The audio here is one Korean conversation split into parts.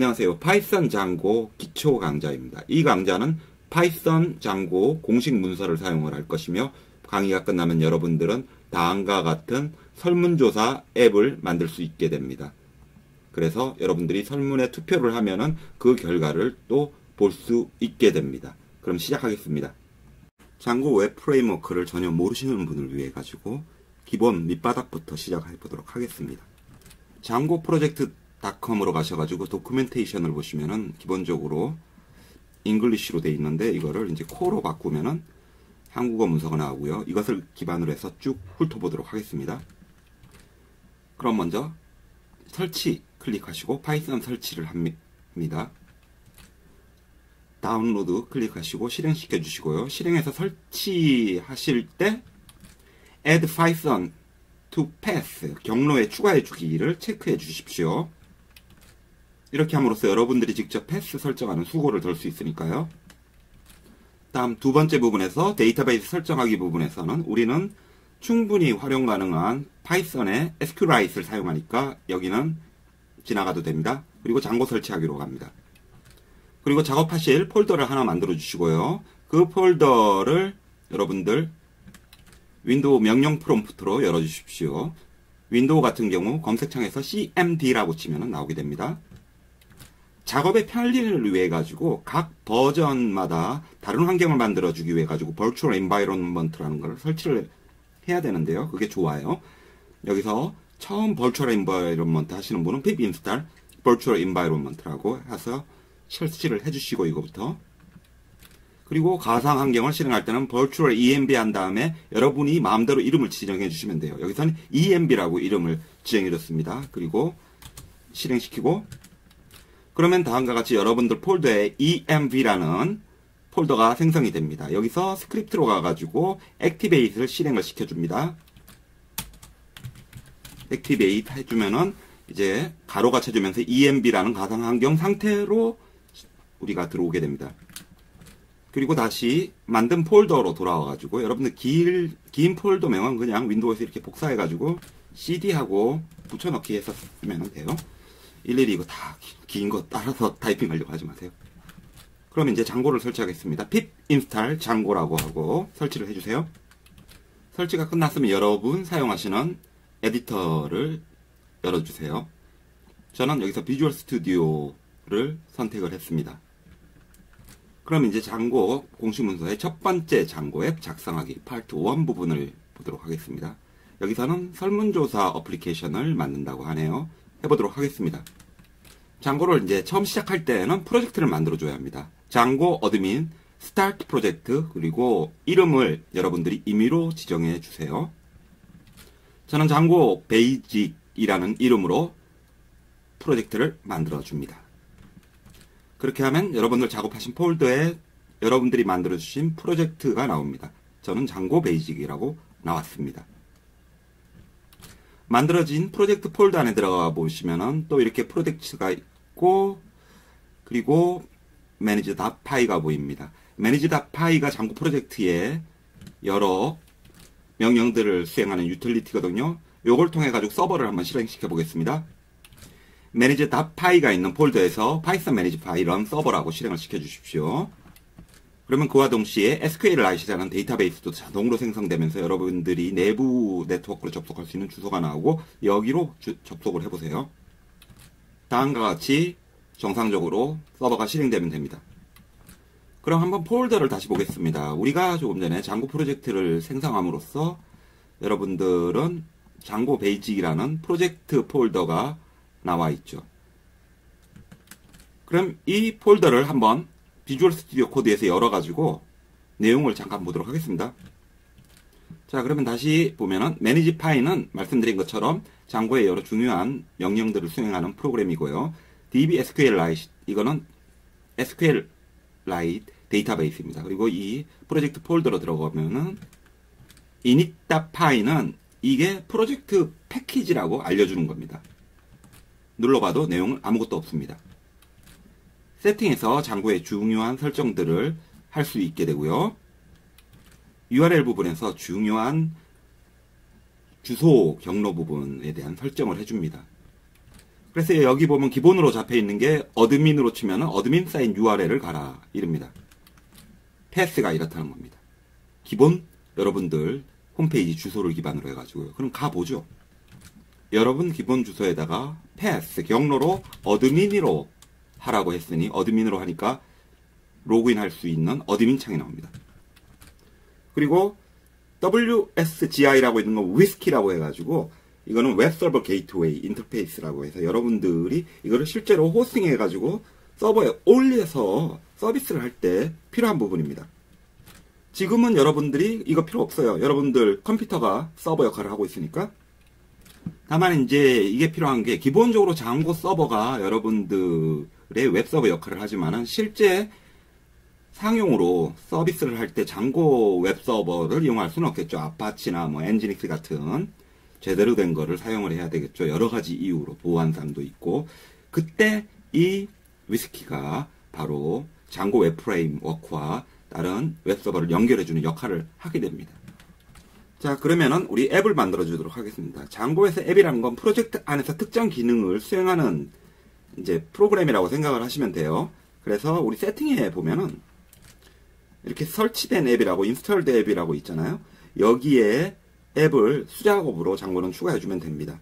안녕하세요. 파이썬 장고 기초 강좌입니다. 이 강좌는 파이썬 장고 공식 문서를 사용을 할 것이며 강의가 끝나면 여러분들은 다음과 같은 설문조사 앱을 만들 수 있게 됩니다. 그래서 여러분들이 설문에 투표를 하면은 그 결과를 또 볼 수 있게 됩니다. 그럼 시작하겠습니다. 장고 웹 프레임워크를 전혀 모르시는 분을 위해 가지고 기본 밑바닥부터 시작해 보도록 하겠습니다. 장고 프로젝트.com으로 가셔가지고 도큐멘테이션을 보시면은 기본적으로 잉글리쉬로 되어 있는데 이거를 이제 코로 바꾸면은 한국어 문서가 나오고요. 이것을 기반으로 해서 쭉 훑어보도록 하겠습니다. 그럼 먼저 설치 클릭하시고 파이썬 설치를 합니다. 다운로드 클릭하시고 실행시켜 주시고요. 실행해서 설치하실 때 Add Python to Path 경로에 추가해 주기를 체크해 주십시오. 이렇게 함으로써 여러분들이 직접 패스 설정하는 수고를 덜 수 있으니까요. 다음 두 번째 부분에서 데이터베이스 설정하기 부분에서는 우리는 충분히 활용 가능한 파이썬의 SQLite를 사용하니까 여기는 지나가도 됩니다. 그리고 장고 설치하기로 갑니다. 그리고 작업하실 폴더를 하나 만들어 주시고요. 그 폴더를 여러분들 윈도우 명령 프롬프트로 열어 주십시오. 윈도우 같은 경우 검색창에서 cmd라고 치면 나오게 됩니다. 작업의 편리를 위해 가지고 각 버전마다 다른 환경을 만들어 주기 위해 가지고 Virtual Environment라는 걸 설치를 해야 되는데요. 그게 좋아요. 여기서 처음 Virtual Environment 하시는 분은 pip install Virtual Environment라고 해서 설치를 해주시고 이거부터 그리고 가상 환경을 실행할 때는 Virtual ENV 한 다음에 여러분이 마음대로 이름을 지정해 주시면 돼요. 여기서는 ENV라고 이름을 지정해 줬습니다. 그리고 실행시키고 그러면 다음과 같이 여러분들 폴더에 ENV라는 폴더가 생성이 됩니다. 여기서 스크립트로 가가지고 Activate를 실행을 시켜줍니다. Activate 해주면은 이제 가로가 쳐주면서 ENV라는 가상환경 상태로 우리가 들어오게 됩니다. 그리고 다시 만든 폴더로 돌아와가지고 여러분들 긴 폴더명은 그냥 윈도우에서 이렇게 복사해가지고 CD하고 붙여넣기 해서 쓰면 돼요. 일일이 이거 다 긴 거 따라서 타이핑하려고 하지 마세요. 그럼 이제 장고를 설치하겠습니다. pip install 장고라고 하고 설치를 해주세요. 설치가 끝났으면 여러분 사용하시는 에디터를 열어주세요. 저는 여기서 비주얼 스튜디오를 선택을 했습니다. 그럼 이제 장고 공식 문서의 첫 번째 장고 앱 작성하기 파트 1 부분을 보도록 하겠습니다. 여기서는 설문조사 어플리케이션을 만든다고 하네요. 해보도록 하겠습니다. 장고를 이제 처음 시작할 때는 프로젝트를 만들어 줘야 합니다. 장고 어드민 스타트 프로젝트 그리고 이름을 여러분들이 임의로 지정해 주세요. 저는 장고 베이직이라는 이름으로 프로젝트를 만들어 줍니다. 그렇게 하면 여러분들 작업하신 폴더에 여러분들이 만들어 주신 프로젝트가 나옵니다. 저는 장고 베이직이라고 나왔습니다. 만들어진 프로젝트 폴더 안에 들어가 보시면은 또 이렇게 프로젝트가 있고 그리고 manage.py가 보입니다. manage.py가 장고 프로젝트의 여러 명령들을 수행하는 유틸리티거든요. 요걸 통해 가지고 서버를 한번 실행시켜 보겠습니다. manage.py가 있는 폴더에서 python manage.py run 서버라고 실행을 시켜 주십시오. 그러면 그와 동시에 SQLite라는 데이터베이스도 자동으로 생성되면서 여러분들이 내부 네트워크로 접속할 수 있는 주소가 나오고 여기로 접속을 해보세요. 다음과 같이 정상적으로 서버가 실행되면 됩니다. 그럼 한번 폴더를 다시 보겠습니다. 우리가 조금 전에 장고 프로젝트를 생성함으로써 여러분들은 장고 베이직이라는 프로젝트 폴더가 나와 있죠. 그럼 이 폴더를 한번 비주얼 스튜디오 코드에서 열어가지고 내용을 잠깐 보도록 하겠습니다. 자, 그러면 다시 보면은 manage.py는 말씀드린 것처럼 장고의 여러 중요한 명령들을 수행하는 프로그램이고요. db SQLite 이거는 SQLite 데이터베이스입니다. 그리고 이 프로젝트 폴더로 들어가면은 init.py는 이게 프로젝트 패키지라고 알려주는 겁니다. 눌러봐도 내용은 아무것도 없습니다. 세팅에서 장고의 중요한 설정들을 할 수 있게 되고요. URL 부분에서 중요한 주소 경로 부분에 대한 설정을 해줍니다. 그래서 여기 보면 기본으로 잡혀 있는 게 어드민으로 치면은 어드민 사인 URL을 가라 이럽니다. 패스가 이렇다는 겁니다. 기본 여러분들 홈페이지 주소를 기반으로 해가지고요. 그럼 가보죠. 여러분 기본 주소에다가 패스 경로로 어드민으로 하라고 했으니 어드민으로 하니까 로그인 할 수 있는 어드민 창이 나옵니다. 그리고 WSGI라고 있는 건 위스키라고 해가지고 이거는 웹서버 게이트웨이 인터페이스라고 해서 여러분들이 이거를 실제로 호스팅 해가지고 서버에 올려서 서비스를 할 때 필요한 부분입니다. 지금은 여러분들이 이거 필요 없어요. 여러분들 컴퓨터가 서버 역할을 하고 있으니까. 다만 이제 이게 필요한 게 기본적으로 장고 서버가 여러분들의 웹서버 역할을 하지만은 실제 상용으로 서비스를 할 때 장고 웹서버를 이용할 수는 없겠죠. 아파치나 뭐 엔지닉스 같은 제대로 된 거를 사용을 해야 되겠죠. 여러 가지 이유로 보안상도 있고 그때 이 위스키가 바로 장고 웹 프레임워크와 다른 웹서버를 연결해주는 역할을 하게 됩니다. 자, 그러면은 우리 앱을 만들어 주도록 하겠습니다. 장고에서 앱이라는 건 프로젝트 안에서 특정 기능을 수행하는 이제 프로그램이라고 생각을 하시면 돼요. 그래서 우리 세팅에 보면은 이렇게 설치된 앱이라고 인스톨드 앱이라고 있잖아요. 여기에 앱을 수작업으로 장고는 추가해주면 됩니다.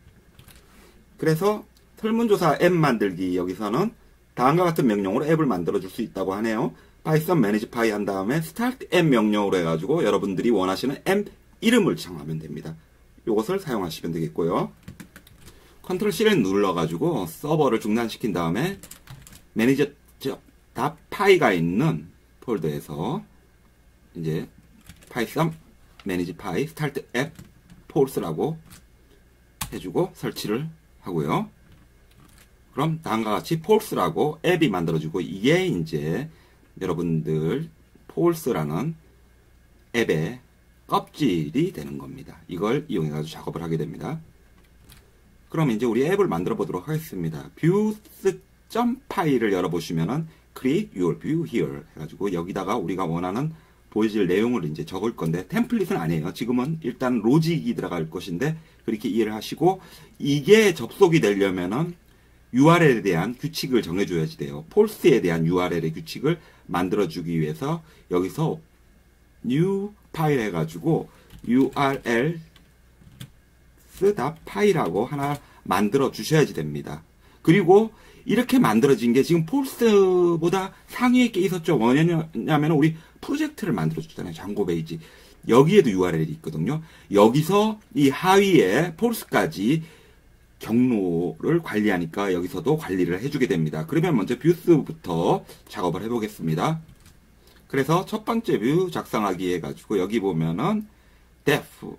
그래서 설문조사 앱 만들기 여기서는 다음과 같은 명령으로 앱을 만들어줄 수 있다고 하네요. Python manage py 한 다음에 start 앱 명령으로 해가지고 여러분들이 원하시는 앱 이름을 정하면 됩니다. 이것을 사용하시면 되겠고요. 컨트롤 C를 눌러가지고 서버를 중단시킨 다음에 manager.py가 있는 폴더에서 이제 Python manage py start app false라고 해주고 설치를 하고요. 그럼 다음과 같이 false라고 앱이 만들어지고 이게 이제 여러분들 false라는 앱의 껍질이 되는 겁니다. 이걸 이용해가지고 작업을 하게 됩니다. 그럼 이제 우리 앱을 만들어 보도록 하겠습니다. views.py를 열어보시면은 create your view here 해가지고 여기다가 우리가 원하는 보여질 내용을 이제 적을 건데 템플릿은 아니에요. 지금은 일단 로직이 들어갈 것인데 그렇게 이해를 하시고 이게 접속이 되려면은 URL에 대한 규칙을 정해줘야지 돼요. false에 대한 URL의 규칙을 만들어주기 위해서 여기서 new 파일 해가지고 urls.py라고 하나 만들어 주셔야지 됩니다. 그리고 이렇게 만들어진 게 지금 false보다 상위에 게 있었죠. 뭐냐면 우리 프로젝트를 만들어 줬잖아요. 장고 페이지. 여기에도 URL이 있거든요. 여기서 이 하위에 false까지 경로를 관리하니까 여기서도 관리를 해주게 됩니다. 그러면 먼저 뷰스부터 작업을 해보겠습니다. 그래서 첫 번째 뷰 작성하기 해가지고 여기 보면은 def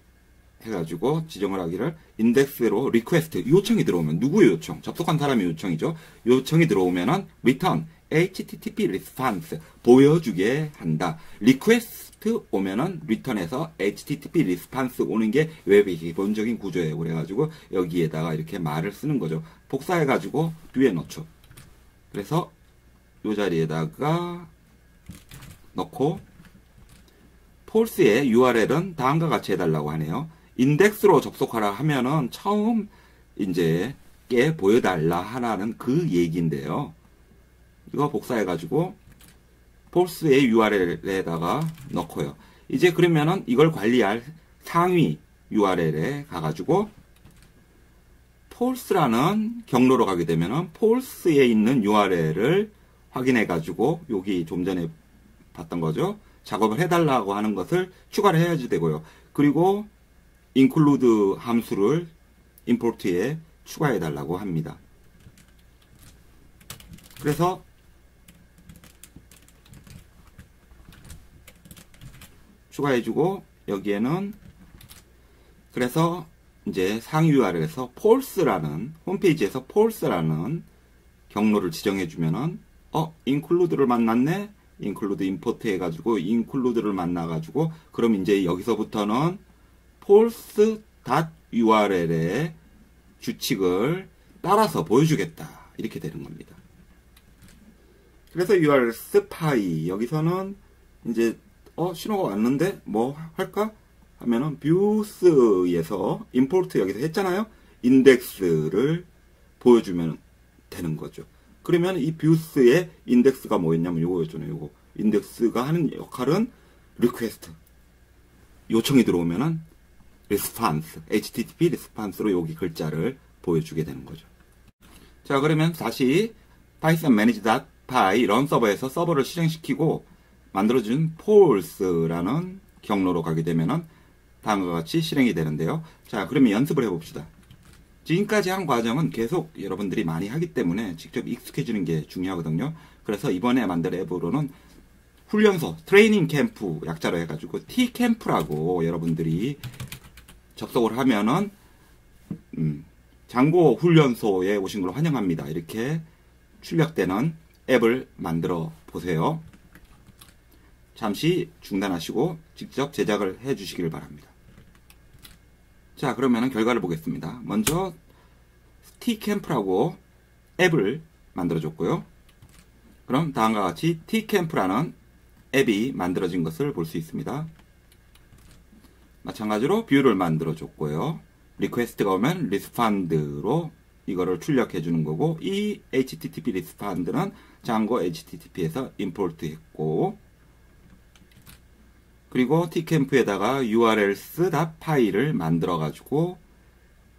해가지고 지정을 하기를 인덱스로 리퀘스트 요청이 들어오면 누구의 요청? 접속한 사람의 요청이죠. 요청이 들어오면은 return http response 보여주게 한다. 리퀘스트 오면은 return에서 http response 오는 게 웹의 기본적인 구조예요. 그래가지고 여기에다가 이렇게 말을 쓰는 거죠. 복사해가지고 뷰에 넣죠. 그래서 이 자리에다가 넣고 false의 URL은 다음과 같이 해달라고 하네요. 인덱스로 접속하라 하면은 처음 이제 게 보여달라 하라는 그 얘기인데요. 이거 복사해가지고 false의 URL에다가 넣고요. 이제 그러면은 이걸 관리할 상위 URL에 가가지고 false라는 경로로 가게 되면은 false에 있는 URL을 확인해가지고 여기 좀 전에 봤던 거죠. 작업을 해달라고 하는 것을 추가를 해야지 되고요. 그리고 include 함수를 import에 추가해달라고 합니다. 그래서 추가해주고 여기에는 그래서 이제 상위 URL에서 false라는 홈페이지에서 false라는 경로를 지정해주면은 include를 만났네. include import 해가지고 include를 만나가지고 그럼 이제 여기서부터는 false.url의 규칙을 따라서 보여주겠다 이렇게 되는 겁니다. 그래서 urls py 여기서는 이제 신호가 왔는데 뭐 할까 하면은 views에서 import 여기서 했잖아요. 인덱스를 보여주면 되는 거죠. 그러면 이 뷰스의 인덱스가 뭐였냐면 요거였잖아요. 요거 인덱스가 하는 역할은 리퀘스트, 요청이 들어오면은 리스판스, HTTP 리스판스로 여기 글자를 보여주게 되는 거죠. 자, 그러면 다시 python manage.py 런 서버에서 서버를 실행시키고 만들어준 false라는 경로로 가게 되면은 다음과 같이 실행이 되는데요. 자, 그러면 연습을 해봅시다. 지금까지 한 과정은 계속 여러분들이 많이 하기 때문에 직접 익숙해지는 게 중요하거든요. 그래서 이번에 만들 앱으로는 훈련소, 트레이닝 캠프 약자로 해가지고 T캠프라고 여러분들이 접속을 하면은 장고 훈련소에 오신 걸 환영합니다. 이렇게 출력되는 앱을 만들어 보세요. 잠시 중단하시고 직접 제작을 해 주시길 바랍니다. 자, 그러면 결과를 보겠습니다. 먼저 T캠프라고 앱을 만들어 줬고요. 그럼 다음과 같이 T캠프라는 앱이 만들어진 것을 볼 수 있습니다. 마찬가지로 뷰를 만들어 줬고요. 리퀘스트가 오면 리스판드로 이거를 출력해 주는 거고, 이 HTTP 리스판드는 장고 HTTP에서 임포트 했고, 그리고 T캠프에다가 urls.py를 만들어 가지고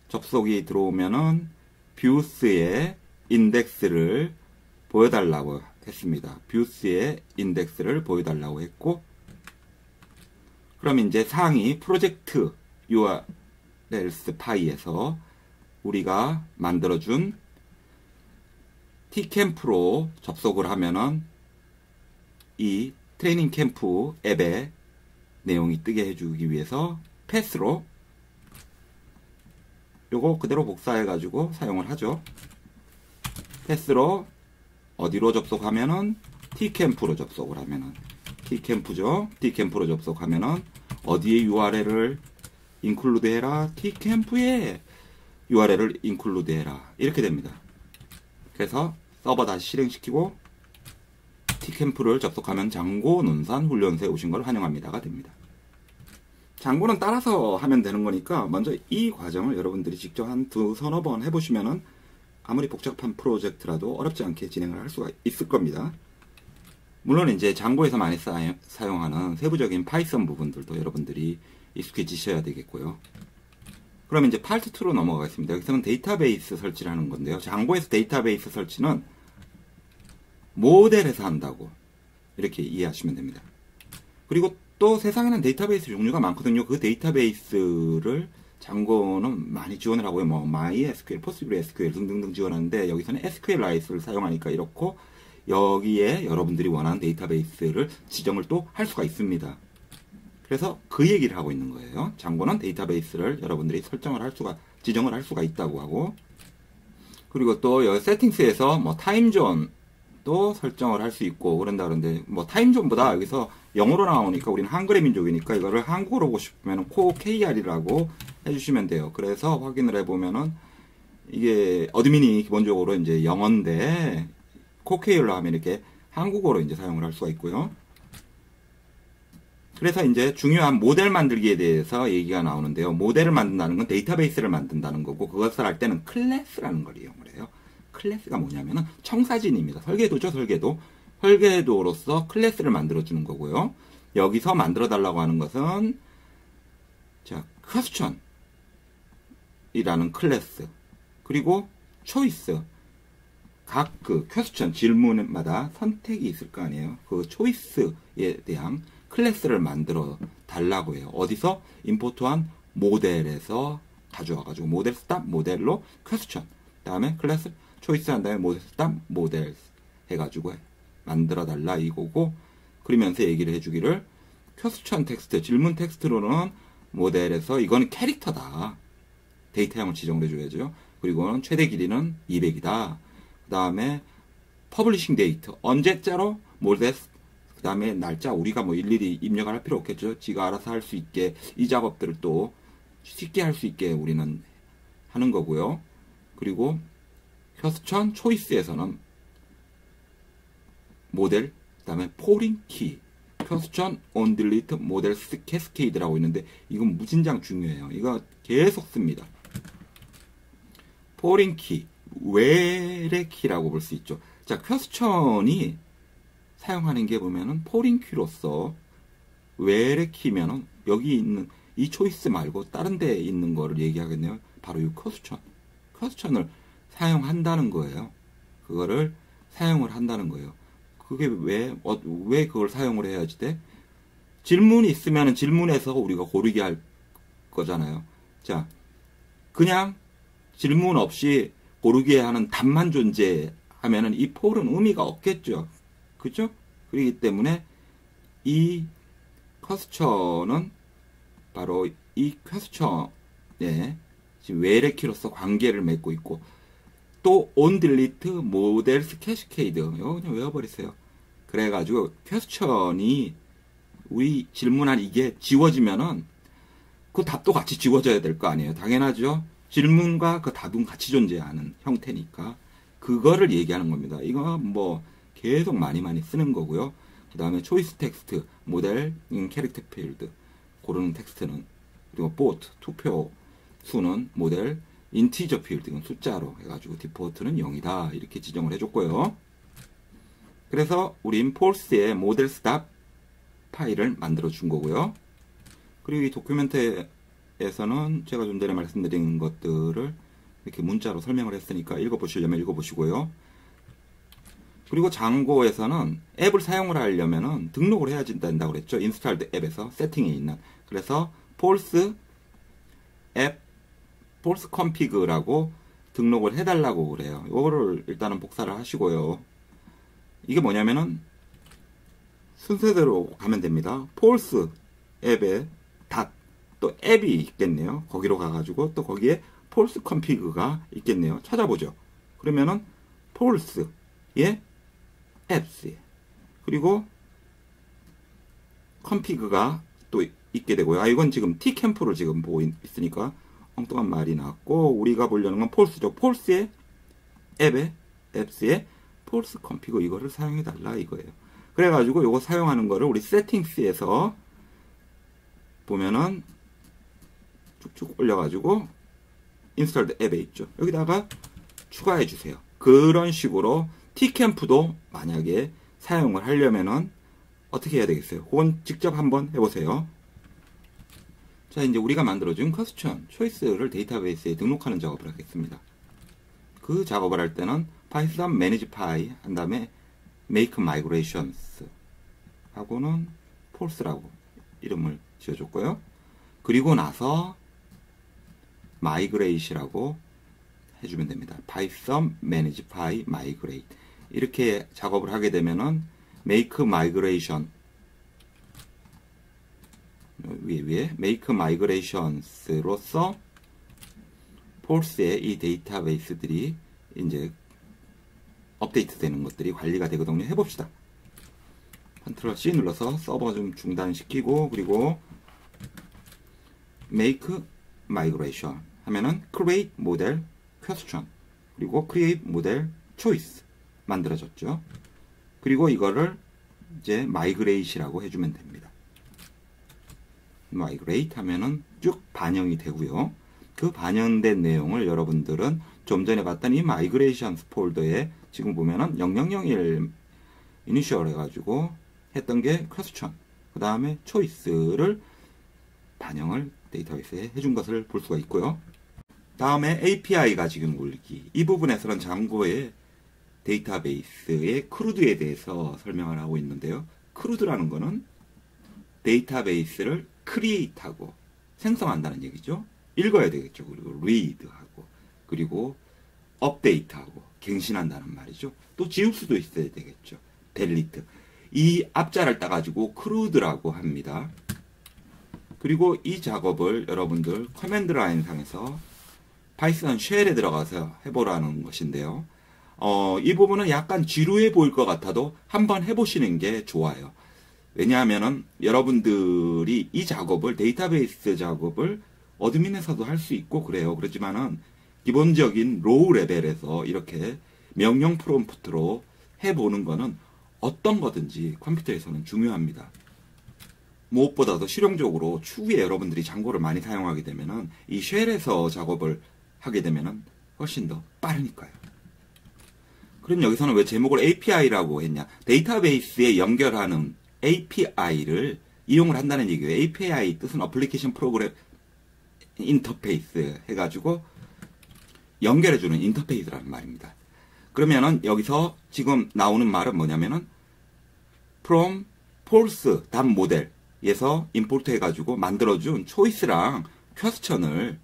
접속이 들어오면은 뷰스의 인덱스를 보여달라고 했습니다. 뷰스의 인덱스를 보여달라고 했고, 그럼 이제 상위 프로젝트 urls py에서 우리가 만들어준 T캠프로 접속을 하면은 이 트레이닝 캠프 앱의 내용이 뜨게 해주기 위해서 패스로 요거 그대로 복사해 가지고 사용을 하죠. 패스로 어디로 접속하면은 T캠프로 접속을 하면은 T캠프죠. T캠프로 접속하면은 어디에 URL을 인클루드 해라, T캠프에 URL을 인클루드 해라, 이렇게 됩니다. 그래서 서버 다시 실행시키고 T캠프를 접속하면 장고 논산 훈련소에 오신 걸 환영합니다가 됩니다. 장고는 따라서 하면 되는 거니까 먼저 이 과정을 여러분들이 직접 한 서너 번 해보시면은 아무리 복잡한 프로젝트라도 어렵지 않게 진행을 할 수가 있을 겁니다. 물론 이제 장고에서 많이 사용하는 세부적인 파이썬 부분들도 여러분들이 익숙해지셔야 되겠고요. 그럼 이제 파트 2로 넘어가겠습니다. 여기서는 데이터베이스 설치를 하는 건데요. 장고에서 데이터베이스 설치는 모델에서 한다고 이렇게 이해하시면 됩니다. 그리고 또 세상에는 데이터베이스 종류가 많거든요. 그 데이터베이스를 장고는 많이 지원을 하고요. 뭐 MySQL, PostgreSQL 등등등 지원하는데 여기서는 SQLite를 사용하니까 이렇고, 여기에 여러분들이 원하는 데이터베이스를 지정을 또 할 수가 있습니다. 그래서 그 얘기를 하고 있는 거예요. 장고는 데이터베이스를 여러분들이 지정을 할 수가 있다고 하고, 그리고 또 여기 세팅스에서 뭐 타임존도 설정을 할 수 있고 그런다 그러는데, 뭐 타임존보다 여기서 영어로 나오니까 우리는 한글의 민족이니까 이거를 한국어로 보고 싶으면 CoKR이라고 해주시면 돼요. 그래서 확인을 해보면은 이게 어드민이 기본적으로 이제 영어인데 CoKR로 하면 이렇게 한국어로 이제 사용을 할 수가 있고요. 그래서 이제 중요한 모델 만들기에 대해서 얘기가 나오는데요. 모델을 만든다는 건 데이터베이스를 만든다는 거고, 그것을 할 때는 클래스라는 걸 이용을 해요. 클래스가 뭐냐면은 청사진입니다. 설계도죠, 설계도. 설계도로서 클래스를 만들어주는 거고요. 여기서 만들어 달라고 하는 것은, 자, 퀘스천이라는 클래스. 그리고 초이스. 각 그 퀘스천, 질문마다 선택이 있을 거 아니에요. 그 초이스에 대한 클래스를 만들어 달라고 해요. 어디서? 임포트한 모델에서 가져와가지고 모델 스탑 모델로 퀘스천, 다음에 클래스 초이스 한 다음에 모델 스탑 모델 해가지고 만들어 달라 이거고, 그러면서 얘기를 해주기를 퀘스천 텍스트, 질문 텍스트로는 모델에서 이거는 캐릭터다. 데이터형을 지정을 해줘야죠. 그리고는 최대 길이는 200이다. 그 다음에 퍼블리싱 데이트, 언제자로 모델, 그 다음에 날짜 우리가 뭐 일일이 입력을 할 필요 없겠죠. 지가 알아서 할 수 있게 이 작업들을 또 쉽게 할 수 있게 우리는 하는 거고요. 그리고 퀘스천 초이스에서는 모델, 그 다음에 포린 키, 퀘스천 온 딜리트 모델 캐스케이드라고 있는데 이건 무진장 중요해요. 이거 계속 씁니다. 포린 키, 외래키라고 볼 수 있죠. 자, 퀘스천이 사용하는 게 보면은 포링키로서 외래키면은 여기 있는 이 초이스 말고 다른 데 있는 거를 얘기하겠네요. 바로 이 퀘스천을 사용한다는 거예요. 그거를 사용을 한다는 거예요. 그게 왜 그걸 사용을 해야지 돼? 질문이 있으면 질문에서 우리가 고르게 할 거잖아요. 자, 그냥 질문 없이 고르게 하는 답만 존재하면은 이 폴은 의미가 없겠죠. 그죠? 그렇기 때문에 이 퀘스천은 바로 이 퀘스천에 지금 외래키로서 관계를 맺고 있고, 또 on delete models cascade 이거 그냥 외워버리세요. 그래가지고 퀘스천이 우리 질문한 이게 지워지면은 그 답도 같이 지워져야 될 거 아니에요. 당연하죠. 질문과 그 답은 같이 존재하는 형태니까 그거를 얘기하는 겁니다. 이거 뭐 계속 많이 쓰는 거고요. 그 다음에 초이스 텍스트, 모델, 캐릭터 필드 고르는 텍스트는, 그리고 보트, 투표 수는 모델, 인티저 필드는 숫자로 해가지고 디포트는 0이다 이렇게 지정을 해줬고요. 그래서 우린 폴스의 모델 스탑 파일을 만들어 준 거고요. 그리고 이 도큐멘트에서는 제가 좀 전에 말씀드린 것들을 이렇게 문자로 설명을 했으니까 읽어보시려면 읽어보시고요. 그리고 장고에서는 앱을 사용을 하려면은 등록을 해야 된다고 그랬죠. 인스톨드 앱에서 세팅에 있는. 그래서 폴스 앱 폴스 컴피그라고 등록을 해달라고 그래요. 이거를 일단은 복사를 하시고요. 이게 뭐냐면은 순서대로 가면 됩니다. 폴스 앱에 또 앱이 있겠네요. 거기로 가가지고 또 거기에 폴스 컴피그가 있겠네요. 찾아보죠. 그러면은 폴스에 앱스 그리고 컴피그가 또 있게 되고요. 아, 이건 지금 T캠프를 지금 보고 있으니까 엉뚱한 말이 나왔고, 우리가 보려는 건 폴스죠. 폴스의 앱스의 폴스 컴피그 이거를 사용해 달라 이거예요. 그래가지고 이거 사용하는 거를 우리 세팅스에서 보면은 쭉쭉 올려가지고 인스톨드 앱에 있죠. 여기다가 추가해 주세요. 그런 식으로 T캠프도 만약에 사용을 하려면은 어떻게 해야 되겠어요? 그건 직접 한번 해보세요. 자, 이제 우리가 만들어준 퀘스천, 초이스를 데이터베이스에 등록하는 작업을 하겠습니다. 그 작업을 할 때는 python manage py 한 다음에 make migrations 하고는 false라고 이름을 지어줬고요. 그리고 나서 migrate이라고 해주면 됩니다. python manage py migrate 이렇게 작업을 하게 되면은 make migration 위에 make migrations로서 폴스의 이 데이터베이스들이 이제 업데이트 되는 것들이 관리가 되거든요. 해봅시다. 컨트롤 C 눌러서 서버 좀 중단시키고, 그리고 make migration 하면은 create model question 그리고 create model choice 만들어졌죠. 그리고 이거를 이제 migrate이라고 해주면 됩니다. migrate 하면은 쭉 반영이 되고요. 그 반영된 내용을 여러분들은 좀 전에 봤던 이 migrations 폴더에 지금 보면은 0001 이니셜 해가지고 했던 게 question, 그 다음에 choice를 반영을 데이터베이스에 해준 것을 볼 수가 있고요. 다음에 API가 지금 울리기, 이 부분에서는 장고의 데이터베이스의 크루드에 대해서 설명을 하고 있는데요. 크루드라는 거는 데이터베이스를 크리에이트하고 생성한다는 얘기죠. 읽어야 되겠죠. 그리고 read하고 그리고 업데이트하고 갱신한다는 말이죠. 또 지울 수도 있어야 되겠죠. delete. 이 앞자를 따가지고 크루드라고 합니다. 그리고 이 작업을 여러분들 커맨드 라인 상에서 파이썬 쉘에 들어가서 해보라는 것인데요. 이 부분은 약간 지루해 보일 것 같아도 한번 해보시는 게 좋아요. 왜냐하면은 여러분들이 이 작업을, 데이터베이스 작업을 어드민에서도 할 수 있고 그래요. 그렇지만은 기본적인 로우 레벨에서 이렇게 명령 프롬프트로 해보는 거는 어떤 거든지 컴퓨터에서는 중요합니다. 무엇보다도 실용적으로 추후에 여러분들이 장고를 많이 사용하게 되면은 이 쉘에서 작업을 하게 되면은 훨씬 더 빠르니까요. 그럼 여기서는 왜 제목을 API라고 했냐? 데이터베이스에 연결하는 API를 이용을 한다는 얘기예요. API 뜻은 어플리케이션 프로그램 인터페이스 해가지고 연결해주는 인터페이스라는 말입니다. 그러면은 여기서 지금 나오는 말은 뭐냐면은 from false 답 모델에서 임포트 해가지고 만들어준 초이스랑 퀘스천을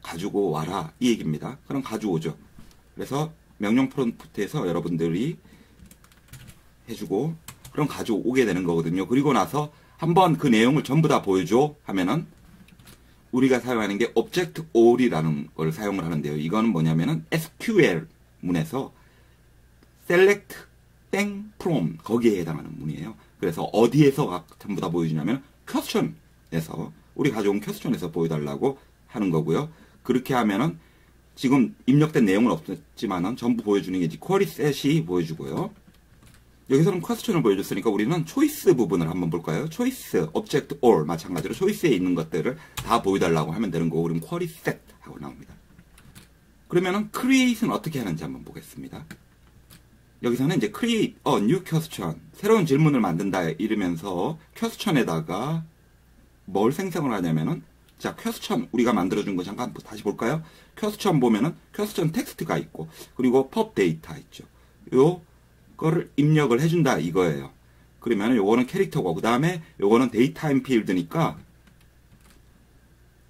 가지고 와라 이 얘기입니다. 그럼 가져오죠. 그래서 명령 프롬프트에서 여러분들이 해주고 그럼 가져오게 되는 거거든요. 그리고 나서 한번 그 내용을 전부 다 보여줘 하면은 우리가 사용하는 게 object all이라는 걸 사용을 하는데요. 이거는 뭐냐면은 SQL 문에서 select 땡 from 거기에 해당하는 문이에요. 그래서 어디에서 전부 다 보여주냐면 question에서 우리 가져온 question에서 보여달라고 하는 거고요. 그렇게 하면은 지금 입력된 내용은 없었지만은 전부 보여주는 게 query set이 보여주고요. 여기서는 question을 보여줬으니까 우리는 choice 부분을 한번 볼까요? choice, object all 마찬가지로 choice에 있는 것들을 다 보여달라고 하면 되는 거고 그럼 query set 하고 나옵니다. 그러면은 create는 어떻게 하는지 한번 보겠습니다. 여기서는 이제 create a new question 새로운 질문을 만든다 이러면서 question에다가 뭘 생성을 하냐면은 자 question 우리가 만들어준 거 잠깐 다시 볼까요? question 보면은 question 텍스트가 있고 그리고 pub data 있죠. 요거를 입력을 해준다 이거예요. 그러면 요거는 캐릭터고 그 다음에 요거는 데이타임 필드니까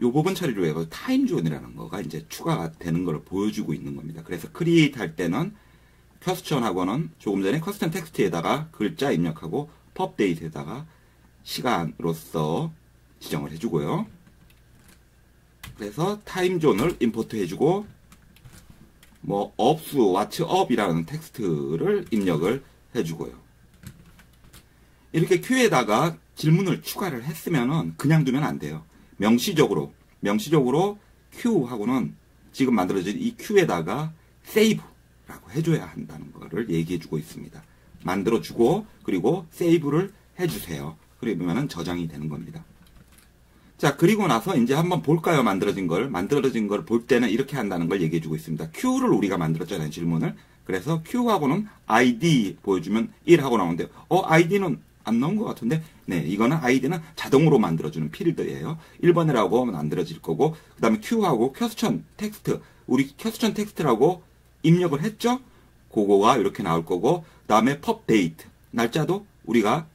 요 부분 처리를 해서 타임존이라는 거가 이제 추가가 되는 걸 보여주고 있는 겁니다. 그래서 create 할 때는 question하고는 조금 전에 question 텍스트에다가 글자 입력하고 pub date에다가 시간으로서 지정을 해주고요. 그래서 타임존을 임포트 해주고 뭐 ups, what's up이라는 텍스트를 입력을 해주고요. 이렇게 큐에다가 질문을 추가를 했으면은 그냥 두면 안 돼요. 명시적으로 큐하고는 지금 만들어진 이 큐에다가 save라고 해줘야 한다는 거를 얘기해주고 있습니다. 만들어주고 그리고 save를 해주세요. 그러면은 저장이 되는 겁니다. 자, 그리고 나서 이제 한번 볼까요? 만들어진 걸 볼 때는 이렇게 한다는 걸 얘기해주고 있습니다. Q를 우리가 만들었잖아요, 질문을. 그래서 Q하고는 ID 보여주면 1하고 나오는데, ID는 안 나온 것 같은데? 네, 이거는 ID는 자동으로 만들어주는 필드예요. 1번이라고 하면 만들어질 거고, 그 다음에 Q하고 퀘스천 텍스트, 우리 퀘스천 텍스트라고 입력을 했죠? 그거가 이렇게 나올 거고, 그 다음에 pub date, 날짜도 우리가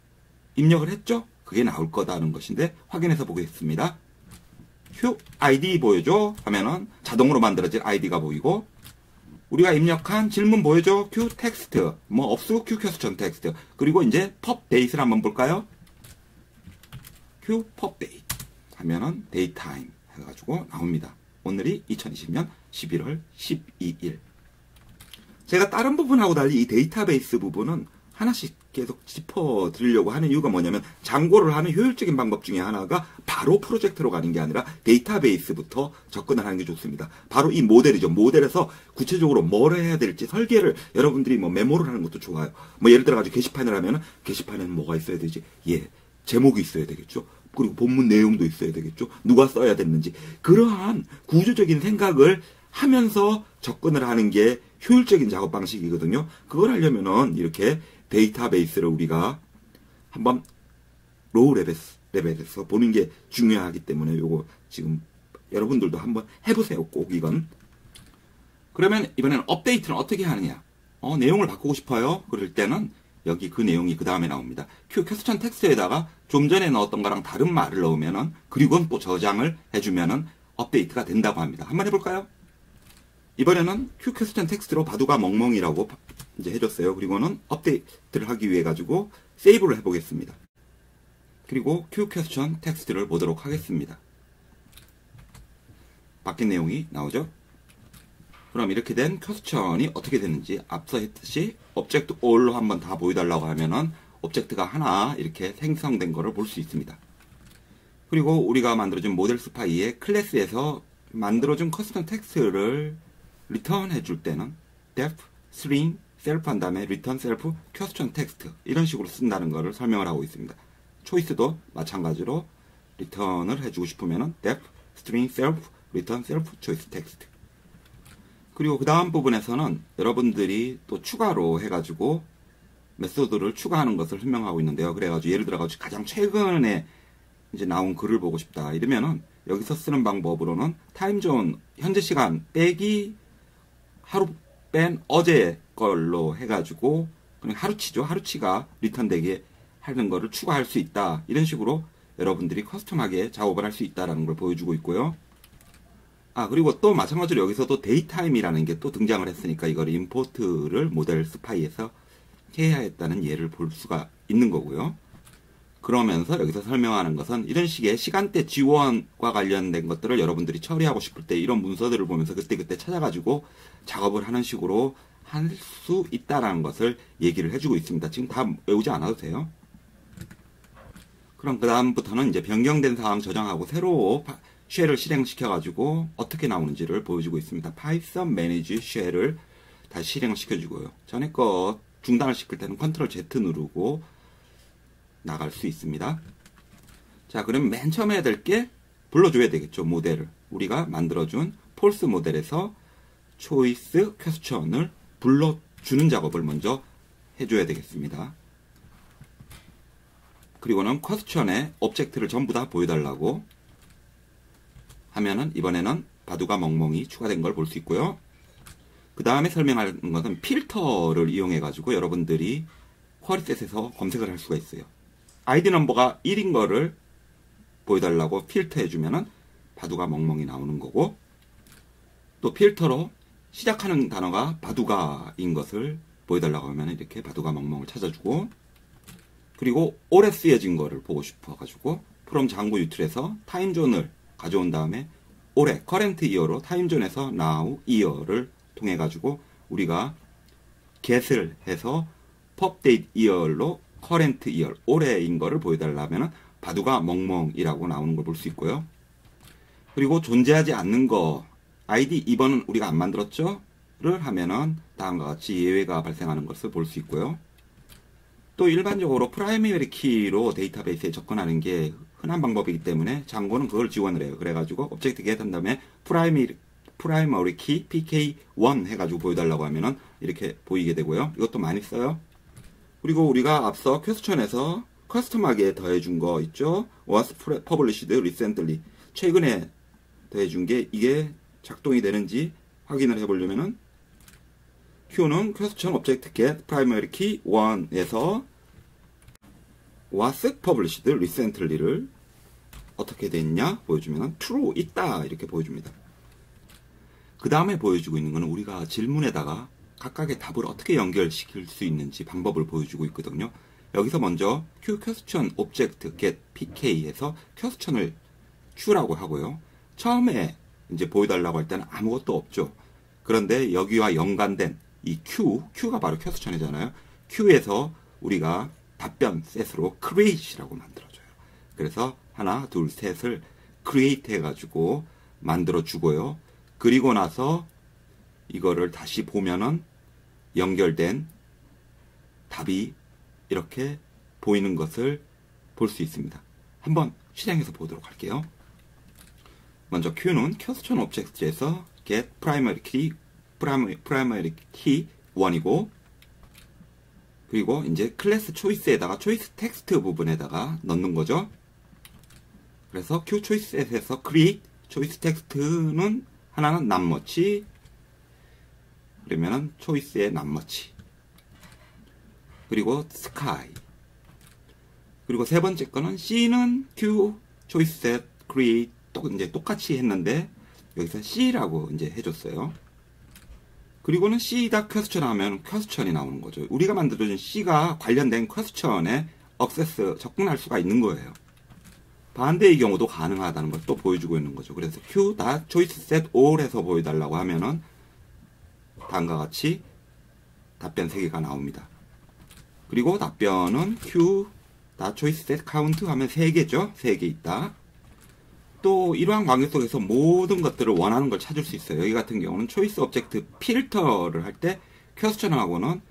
입력을 했죠? 그게 나올 거다는 것인데 확인해서 보겠습니다. q id 보여줘 하면은 자동으로 만들어질 id가 보이고 우리가 입력한 질문 보여줘 q 텍스트 뭐 없어 q 퀘스천 텍스트 그리고 이제 pub date를 한번 볼까요? q pub date 하면은 데이타임 해가지고 나옵니다. 오늘이 2020년 11월 12일. 제가 다른 부분하고 달리 이 데이터베이스 부분은 하나씩 계속 짚어드리려고 하는 이유가 뭐냐면 장고를 하는 효율적인 방법 중에 하나가 바로 프로젝트로 가는 게 아니라 데이터베이스부터 접근을 하는 게 좋습니다. 바로 이 모델이죠. 모델에서 구체적으로 뭘 해야 될지 설계를 여러분들이 뭐 메모를 하는 것도 좋아요. 뭐 예를 들어 가지고 게시판을 하면은 게시판에는 뭐가 있어야 되지? 제목이 있어야 되겠죠. 그리고 본문 내용도 있어야 되겠죠. 누가 써야 됐는지. 그러한 구조적인 생각을 하면서 접근을 하는 게 효율적인 작업 방식이거든요. 그걸 하려면은 이렇게 데이터베이스를 우리가 한번 로우 레벨에서 보는 게 중요하기 때문에 요거 지금 여러분들도 한번 해보세요. 꼭 이건. 그러면 이번에는 업데이트는 어떻게 하느냐. 내용을 바꾸고 싶어요. 그럴 때는 여기 그 내용이 그 다음에 나옵니다. 퀘스천 텍스트에다가 좀 전에 넣었던 거랑 다른 말을 넣으면은 그리고 또 저장을 해주면은 업데이트가 된다고 합니다. 한번 해볼까요? 이번에는 퀘스천 텍스트로 바두가 멍멍이라고 이제 해줬어요. 그리고는 업데이트를 하기 위해 가지고 세이브를 해보겠습니다. 그리고 퀘스천 텍스트를 보도록 하겠습니다. 바뀐 내용이 나오죠. 그럼 이렇게 된 퀘스천이 어떻게 되는지 앞서 했듯이 object all로 한번 다 보여달라고 하면은 오브젝트가 하나 이렇게 생성된 거를 볼 수 있습니다. 그리고 우리가 만들어준 모델 스파이의 클래스에서 만들어준 커스텀 텍스트를 리턴 해줄 때는 def, string, self 한 다음에 return self, question text 이런 식으로 쓴다는 것을 설명을 하고 있습니다. 초이스도 마찬가지로 리턴을 해주고 싶으면은 def, string, self, return self, choice text. 그리고 그 다음 부분에서는 여러분들이 또 추가로 해가지고 메소드를 추가하는 것을 설명하고 있는데요. 그래가지고 예를 들어가지고 가장 최근에 이제 나온 글을 보고 싶다 이러면은 여기서 쓰는 방법으로는 타임존 현재 시간 빼기 하루 뺀 어제 걸로 해가지고 그냥 하루치죠. 하루치가 리턴되게 하는 거를 추가할 수 있다. 이런 식으로 여러분들이 커스텀하게 작업을 할 수 있다는 걸 보여주고 있고요. 그리고 또 마찬가지로 여기서도 데이타임이라는 게 또 등장을 했으니까 이걸 임포트를 모델 스파이에서 해야 했다는 예를 볼 수가 있는 거고요. 그러면서 여기서 설명하는 것은 이런 식의 시간대 지원과 관련된 것들을 여러분들이 처리하고 싶을 때 이런 문서들을 보면서 그때그때 찾아가지고 작업을 하는 식으로 할 수 있다라는 것을 얘기를 해주고 있습니다. 지금 다 외우지 않아도 돼요. 그럼 그 다음부터는 이제 변경된 사항 저장하고 새로 쉘을 실행시켜가지고 어떻게 나오는지를 보여주고 있습니다. Python manage 쉘을 다시 실행을 시켜주고요. 전에 거 중단을 시킬 때는 컨트롤 Z 누르고 나갈 수 있습니다. 자, 그럼 맨 처음에 해야 될 게 불러줘야 되겠죠. 모델을. 우리가 만들어준 폴스 모델에서 초이스 퀘스천을 불러주는 작업을 먼저 해줘야 되겠습니다. 그리고는 퀘스천에 오브젝트를 전부 다 보여달라고 하면은 이번에는 바둑아 멍멍이 추가된 걸 볼 수 있고요. 그 다음에 설명하는 것은 필터를 이용해 가지고 여러분들이 쿼리셋에서 검색을 할 수가 있어요. 아이디 넘버가 1인 거를 보여달라고 필터 해주면은 바둑아 멍멍이 나오는 거고, 또 필터로 시작하는 단어가 바둑아인 것을 보여달라고 하면 이렇게 바둑아 멍멍을 찾아주고, 그리고 오래 쓰여진 거를 보고 싶어가지고 프롬 장구 유틸에서 타임존을 가져온 다음에 올해 커렌트 이어로 타임존에서 now 이어를 통해 가지고 우리가 get을 해서 popdate 이어로 커렌트 이어 올해인 거를 보여달라면 바둑아 멍멍이라고 나오는 걸 볼 수 있고요. 그리고 존재하지 않는 거 id 2번은 우리가 안 만들었죠? 를 하면은 다음과 같이 예외가 발생하는 것을 볼 수 있고요. 또 일반적으로 프라이머리 키로 데이터베이스에 접근하는 게 흔한 방법이기 때문에 장고는 그걸 지원을 해요. 그래가지고 오브젝트 get 한 다음에 프라이머리 키 pk1 해가지고 보여달라고 하면은 이렇게 보이게 되고요. 이것도 많이 써요. 그리고 우리가 앞서 퀘스천에서 커스텀하게 더해준 거 있죠? was published recently. 최근에 더해준 게 이게 작동이 되는지 확인을 해보려면은 Q는 퀘스천 오브젝트 get primary key 1에서 was published recently를 어떻게 됐냐 보여주면 true 있다 이렇게 보여줍니다. 그 다음에 보여주고 있는 것은 우리가 질문에다가 각각의 답을 어떻게 연결시킬 수 있는지 방법을 보여주고 있거든요. 여기서 먼저 Q question object get pk에서 퀘스천을 Q라고 하고요. 처음에 이제 보여달라고 할 때는 아무것도 없죠. 그런데 여기와 연관된 이 Q가 바로 퀘스천이잖아요. Q에서 우리가 답변 셋으로 create이라고 만들어줘요. 그래서 하나, 둘, 셋을 create 해가지고 만들어주고요. 그리고 나서 이거를 다시 보면은 연결된 답이 이렇게 보이는 것을 볼 수 있습니다. 한번 실행해서 보도록 할게요. 먼저 Q는 퀘스천 오브젝트에서 get primary key 1이고, 그리고 이제 클래스 초이스에다가 초이스 텍스트 부분에다가 넣는 거죠. 그래서 Q 초이스에서 create 초이스 텍스트는 하나는 not 그러면은 초이스의 not 그리고 sky, 그리고 세 번째 거는 C는 Q 초이스 create 또 이제 똑같이 했는데 여기서 C라고 이제 해줬어요. 그리고는 C다 퀘스천 하면 퀘스천이 나오는 거죠. 우리가 만들어준 C가 관련된 퀘스천에 액세스 접근할 수가 있는 거예요. 반대의 경우도 가능하다는 걸 또 보여주고 있는 거죠. 그래서 Q.choice set all 해서 보여달라고 하면은 다음과 같이 답변 3개가 나옵니다. 그리고 답변은 Q.choice set count 하면 3개죠. 3개 있다. 또 이러한 관계 속에서 모든 것들을 원하는 걸 찾을 수 있어요. 여기 같은 경우는 초이스 오브젝트 필터를 할 때 퀘스천하고는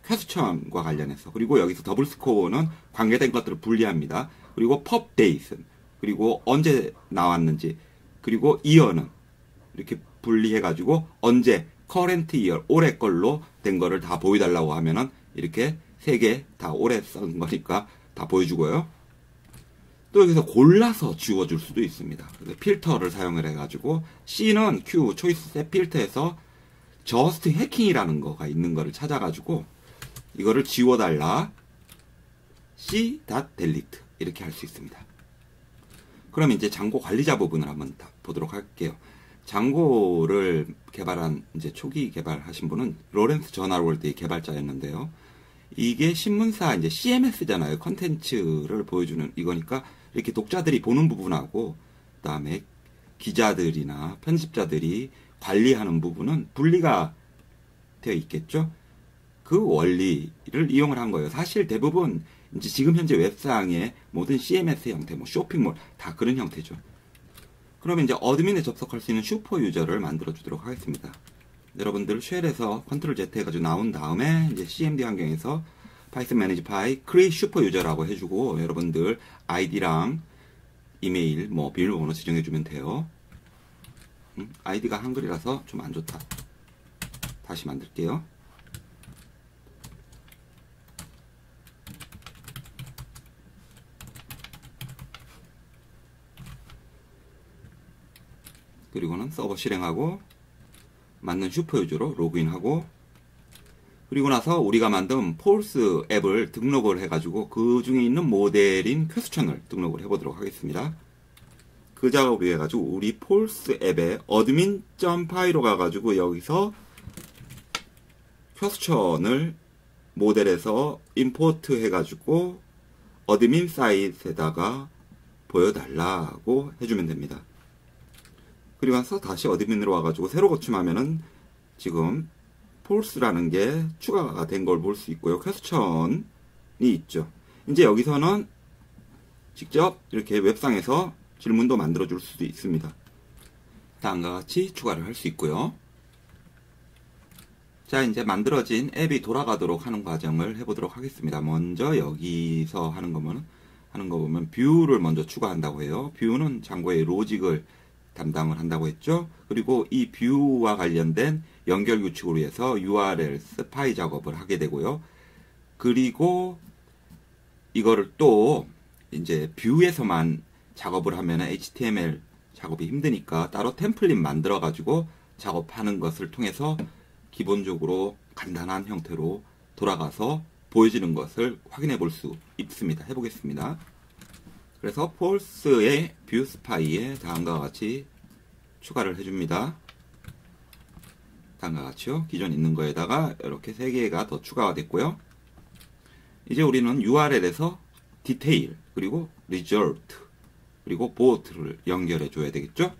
퀘스천과 관련해서, 그리고 여기서 더블 스코어는 관계된 것들을 분리합니다. 그리고 pop date, 그리고 언제 나왔는지, 그리고 이어는 이렇게 분리해가지고 언제 current year 올해 걸로 된 거를 다 보여달라고 하면은 이렇게 3개 다 올해 쓴 거니까 다 보여주고요. 또 여기서 골라서 지워줄 수도 있습니다. 그래서 필터를 사용을 해가지고 C는 Q 초이스 셋 필터에서 just 해킹이라는 거가 있는 거를 찾아가지고 이거를 지워달라 C.delete 이렇게 할 수 있습니다. 그럼 이제 장고 관리자 부분을 한번 보도록 할게요. 장고를 개발한 이제 초기 개발하신 분은 로렌스 저널월드의 개발자였는데요. 이게 신문사 이제 CMS잖아요. 컨텐츠를 보여주는 이거니까 이렇게 독자들이 보는 부분하고 그다음에 기자들이나 편집자들이 관리하는 부분은 분리가 되어 있겠죠. 그 원리를 이용을 한 거예요. 사실 대부분 이제 지금 현재 웹상의 모든 CMS 형태, 뭐 쇼핑몰 다 그런 형태죠. 그러면 이제 어드민에 접속할 수 있는 슈퍼 유저를 만들어 주도록 하겠습니다. 여러분들 쉘에서 컨트롤 Z 해가지고 나온 다음에 이제 CMD 환경에서 파이썬 매니지 파이 create 슈퍼 유저라고 해주고 여러분들 아이디랑 이메일 뭐 비밀번호 지정해주면 돼요. 아이디가 한글이라서 좀 안 좋다. 다시 만들게요. 그리고는 서버 실행하고 맞는 슈퍼 유저로 로그인하고 그리고 나서 우리가 만든 폴스 앱을 등록을 해가지고 그 중에 있는 모델인 퀘스천을 등록을 해보도록 하겠습니다. 그 작업을 해가지고 우리 폴스 앱에 admin.py로 가가지고 여기서 퀘스천을 모델에서 임포트 해가지고 admin 사이트에다가 보여달라고 해주면 됩니다. 그리고 나서 다시 어드민으로 와가지고 새로 고침하면은 지금 폴스라는 게 추가가 된 걸 볼 수 있고요. 퀘스천이 있죠. 이제 여기서는 직접 이렇게 웹상에서 질문도 만들어 줄 수도 있습니다. 다음과 같이 추가를 할 수 있고요. 자, 이제 만들어진 앱이 돌아가도록 하는 과정을 해보도록 하겠습니다. 먼저 여기서 하는 거 보면 뷰를 먼저 추가한다고 해요. 뷰는 장고의 로직을 담당을 한다고 했죠. 그리고 이 뷰와 관련된 연결 규칙으로 해서 URL 스파이 작업을 하게 되고요. 그리고 이거를 또 이제 뷰에서만 작업을 하면 HTML 작업이 힘드니까 따로 템플릿 만들어 가지고 작업하는 것을 통해서 기본적으로 간단한 형태로 돌아가서 보여지는 것을 확인해 볼 수 있습니다. 해보겠습니다. 그래서 폴스의 뷰 스파이에 다음과 같이 추가를 해줍니다. 다음과 같이요. 기존 있는 거에다가 이렇게 3개가 더 추가가 됐고요. 이제 우리는 URL에서 디테일, 그리고 result, 그리고 boat를 연결해 줘야 되겠죠.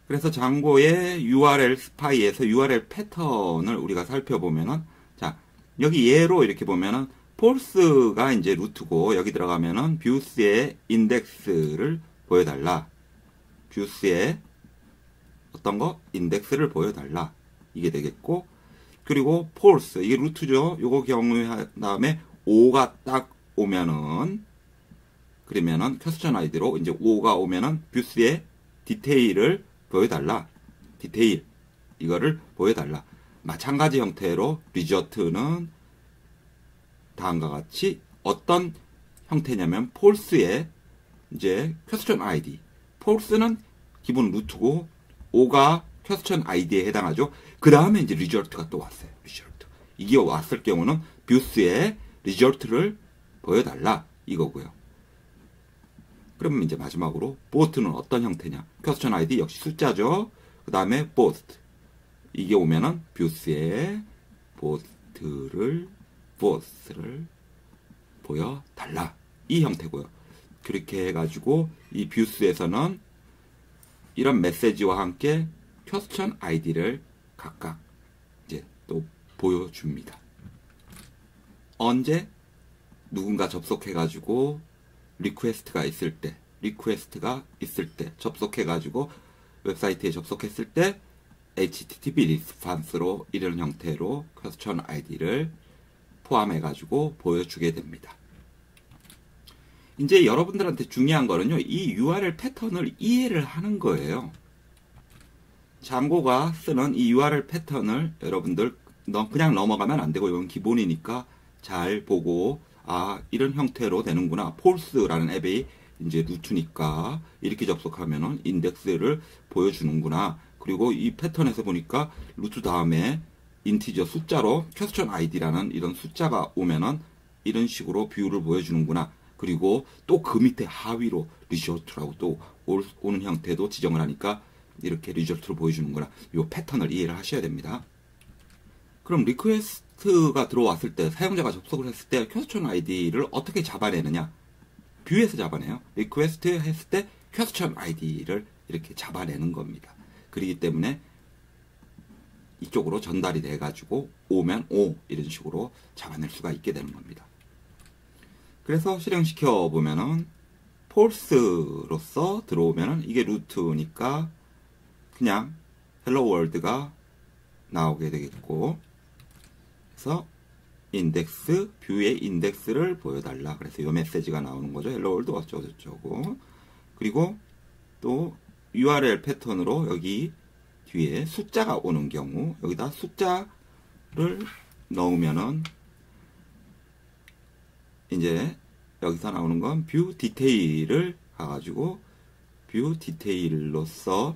그래서 장고의 URL 스파이에서 URL 패턴을 우리가 살펴보면은, 자, 여기 예로 이렇게 보면은 폴스가 이제 루트고 여기 들어가면은 뷰스의 인덱스를 보여달라. 뷰스의 어떤 거? 인덱스를 보여달라. 이게 되겠고 그리고 폴스 이게 루트죠. 요거 경우에 한 다음에 5가 딱 오면은 그러면은 퀘스천 아이디로 이제 5가 오면은 뷰스의 디테일을 보여달라. 디테일 이거를 보여달라. 마찬가지 형태로 리저트는 다음과 같이 어떤 형태냐면 폴스의 이제 퀘스천 아이디. 폴스는 기본 루트고 5가 퀘스천 아이디에 해당하죠. 그 다음에 이제 리저트가 또 왔어요. 리저트. 이게 왔을 경우는 뷰스의 리저트를 보여달라 이거고요. 그러면 이제 마지막으로 보트는 어떤 형태냐? 퀘스천 아이디 역시 숫자죠. 그 다음에 보스트. 이게 오면은 뷰스의 보스트를 보여달라. 이 형태고요. 그렇게 해가지고 이 뷰스에서는 이런 메시지와 함께 퀘스천 아이디를 각각 이제 또 보여줍니다. 언제 누군가 접속해가지고 리퀘스트가 있을 때 접속해가지고 웹사이트에 접속했을 때 HTTP 리스판스로 이런 형태로 퀘스천 아이디를 포함해가지고 보여주게 됩니다. 이제 여러분들한테 중요한 거는요, 이 URL 패턴을 이해를 하는 거예요. 장고가 쓰는 이 URL 패턴을 여러분들 그냥 넘어가면 안 되고, 이건 기본이니까 잘 보고, 아, 이런 형태로 되는구나. 폴스라는 앱이 이제 루트니까 이렇게 접속하면은 인덱스를 보여주는구나. 그리고 이 패턴에서 보니까 루트 다음에 인티저 숫자로 퀘스천 아이디라는 이런 숫자가 오면은 이런 식으로 뷰를 보여주는구나. 그리고 또 그 밑에 하위로 리졸트라고 또 오는 형태도 지정을 하니까 이렇게 리졸트를 보여주는구나. 이 패턴을 이해를 하셔야 됩니다. 그럼 리퀘스트가 들어왔을 때, 사용자가 접속을 했을 때 퀘스천 아이디를 어떻게 잡아내느냐? 뷰에서 잡아내요. 리퀘스트 했을 때 퀘스천 아이디를 이렇게 잡아내는 겁니다. 그렇기 때문에 이쪽으로 전달이 돼가지고 오면 오, 이런 식으로 잡아낼 수가 있게 되는 겁니다. 그래서 실행시켜 보면은 폴스로서 들어오면은 이게 루트니까 그냥 헬로 월드가 나오게 되겠고, 그래서 인덱스, 뷰의 인덱스를 보여달라. 그래서 이 메시지가 나오는 거죠. 헬로 월드 어쩌고저쩌고. 그리고 또 URL 패턴으로 여기 뒤에 숫자가 오는 경우, 여기다 숫자를 넣으면은 이제 여기서 나오는 건 뷰 디테일을 가가지고 뷰 디테일로서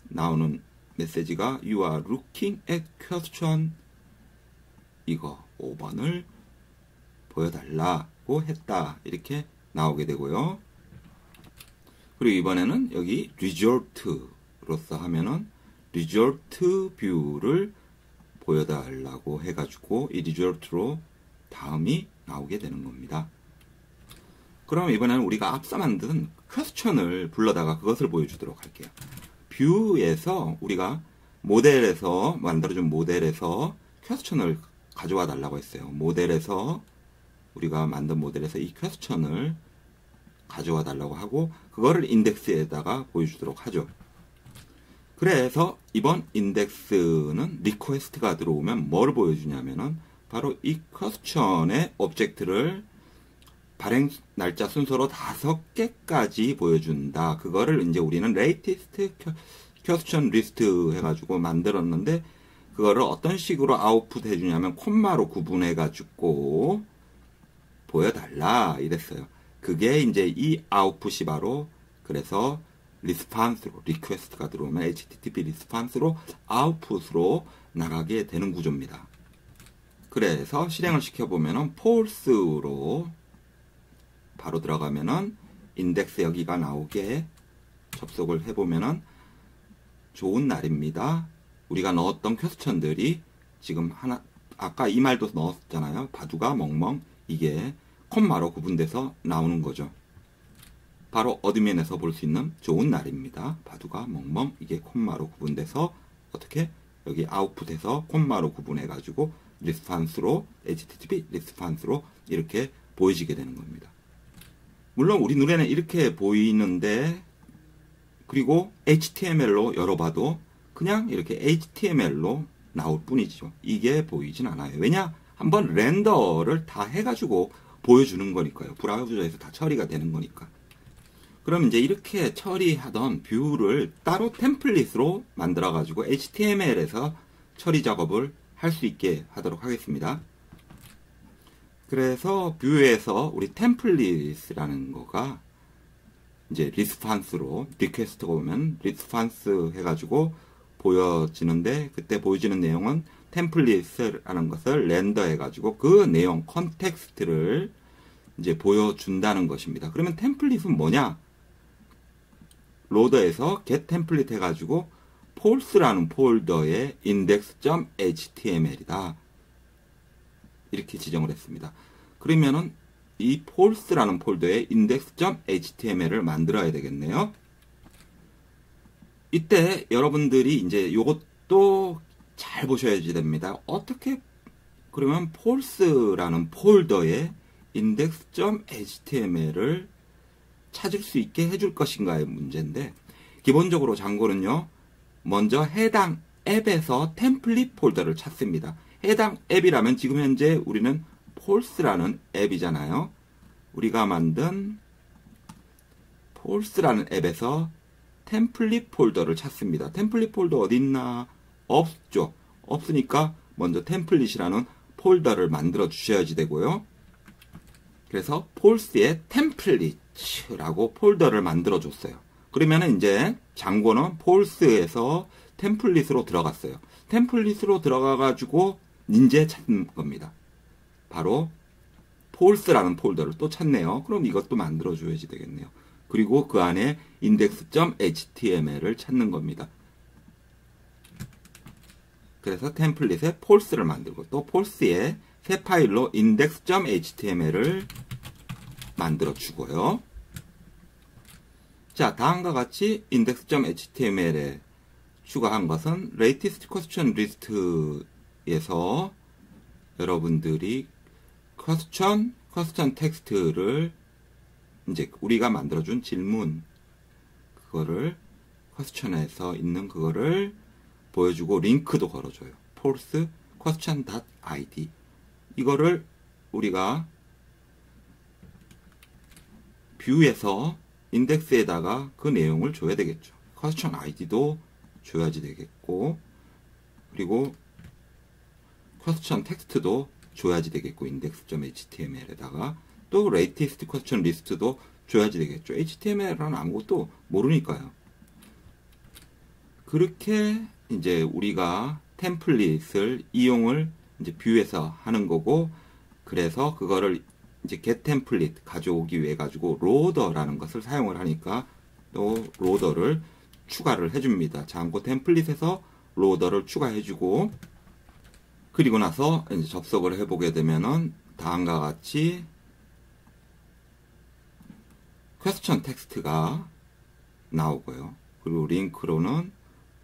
나오는 메시지가 You are looking at question 이거 5번을 보여달라고 했다. 이렇게 나오게 되고요. 그리고 이번에는 여기 result로서 하면은 result 뷰를 보여달라고 해가지고 이 result로 다음이 나오게 되는 겁니다. 그럼 이번에는 우리가 앞서 만든 퀘스천을 불러다가 그것을 보여주도록 할게요. 뷰에서 우리가 모델에서 만들어준 모델에서 퀘스천을 가져와 달라고 했어요. 모델에서 우리가 만든 모델에서 이 퀘스천을 가져와 달라고 하고 그거를 인덱스에다가 보여주도록 하죠. 그래서 이번 인덱스는 리퀘스트가 들어오면 뭘 보여주냐면은 바로 이 퀘스천의 오브젝트를 발행 날짜 순서로 5개까지 보여준다. 그거를 이제 우리는 latest question list 해가지고 만들었는데 그거를 어떤 식으로 아웃풋 해주냐면 콤마로 구분해가지고 보여달라 이랬어요. 그게 이제 이 아웃풋이 바로 그래서 리스판스로 리퀘스트가 들어오면 HTTP 리스판스로 아웃풋으로 나가게 되는 구조입니다. 그래서 실행을 시켜보면은 false로 바로 들어가면은 인덱스 여기가 나오게 접속을 해보면은 좋은 날입니다. 우리가 넣었던 퀘스천들이 지금 하나 아까 이 말도 넣었잖아요. 바두가 멍멍 이게 콤마로 구분돼서 나오는 거죠. 바로 어드민에서 볼 수 있는 좋은 날입니다. 바두가 멍멍 이게 콤마로 구분돼서 어떻게 여기 아웃풋에서 콤마로 구분해 가지고 리스판스로 HTTP 리스판스로 이렇게 보여지게 되는 겁니다. 물론 우리 눈에는 이렇게 보이는데 그리고 HTML로 열어봐도 그냥 이렇게 HTML로 나올 뿐이죠. 이게 보이진 않아요. 왜냐? 한번 렌더를 다 해가지고 보여주는 거니까요. 브라우저에서 다 처리가 되는 거니까. 그럼 이제 이렇게 처리하던 뷰를 따로 템플릿으로 만들어가지고 HTML에서 처리 작업을 할 수 있게 하도록 하겠습니다. 그래서 뷰에서 우리 템플릿이라는 거가 이제 리스판스로 리퀘스트가 오면 리스판스 해가지고 보여지는데 그때 보여지는 내용은 템플릿이라는 것을 렌더 해가지고 그 내용 컨텍스트를 이제 보여준다는 것입니다. 그러면 템플릿은 뭐냐? 로더에서 get template 해가지고 false라는 폴더의 index.html이다. 이렇게 지정을 했습니다. 그러면은 이 false라는 폴더에 index.html을 만들어야 되겠네요. 이때 여러분들이 이제 요것도 잘 보셔야 됩니다. 어떻게 그러면 false라는 폴더에 index.html을 찾을 수 있게 해줄 것인가의 문제인데 기본적으로 장고는요. 먼저 해당 앱에서 템플릿 폴더를 찾습니다. 해당 앱이라면 지금 현재 우리는 폴스라는 앱이잖아요. 우리가 만든 폴스라는 앱에서 템플릿 폴더를 찾습니다. 템플릿 폴더 어딨나? 없죠. 없으니까 먼저 템플릿이라는 폴더를 만들어 주셔야지 되고요. 그래서 폴스의 템플릿이라고 폴더를 만들어 줬어요. 그러면은 이제 장고는 폴스에서 템플릿으로 들어갔어요. 템플릿으로 들어가가지고 이제 찾는 겁니다. 바로 폴스라는 폴더를 또 찾네요. 그럼 이것도 만들어 줘야지 되겠네요. 그리고 그 안에 index.html을 찾는 겁니다. 그래서 템플릿에 폴스를 만들고 또 폴스에 새 파일로 index.html을 만들어 주고요. 자, 다음과 같이 index.html에 추가한 것은 latest question list에서 여러분들이 question 텍스트를 이제 우리가 만들어준 질문 그거를 question에서 있는 그거를 보여주고 링크도 걸어줘요. false question.id 이거를 우리가 뷰에서 인덱스에다가 그 내용을 줘야 되겠죠. question id도 줘야지 되겠고 그리고 question 텍스트도 줘야지 되겠고 index.html에다가 또 latest question list도 줘야지 되겠죠. HTML은 아무것도 모르니까요. 그렇게 이제 우리가 템플릿을 이용을 이제 뷰에서 하는 거고 그래서 그거를 이제 get 템플릿 가져오기 위해 가지고 로더라는 것을 사용을 하니까 또 로더를 추가를 해줍니다. 장고 템플릿에서 로더를 추가해주고 그리고 나서 이제 접속을 해보게 되면은 다음과 같이 퀘스천 텍스트가 나오고요. 그리고 링크로는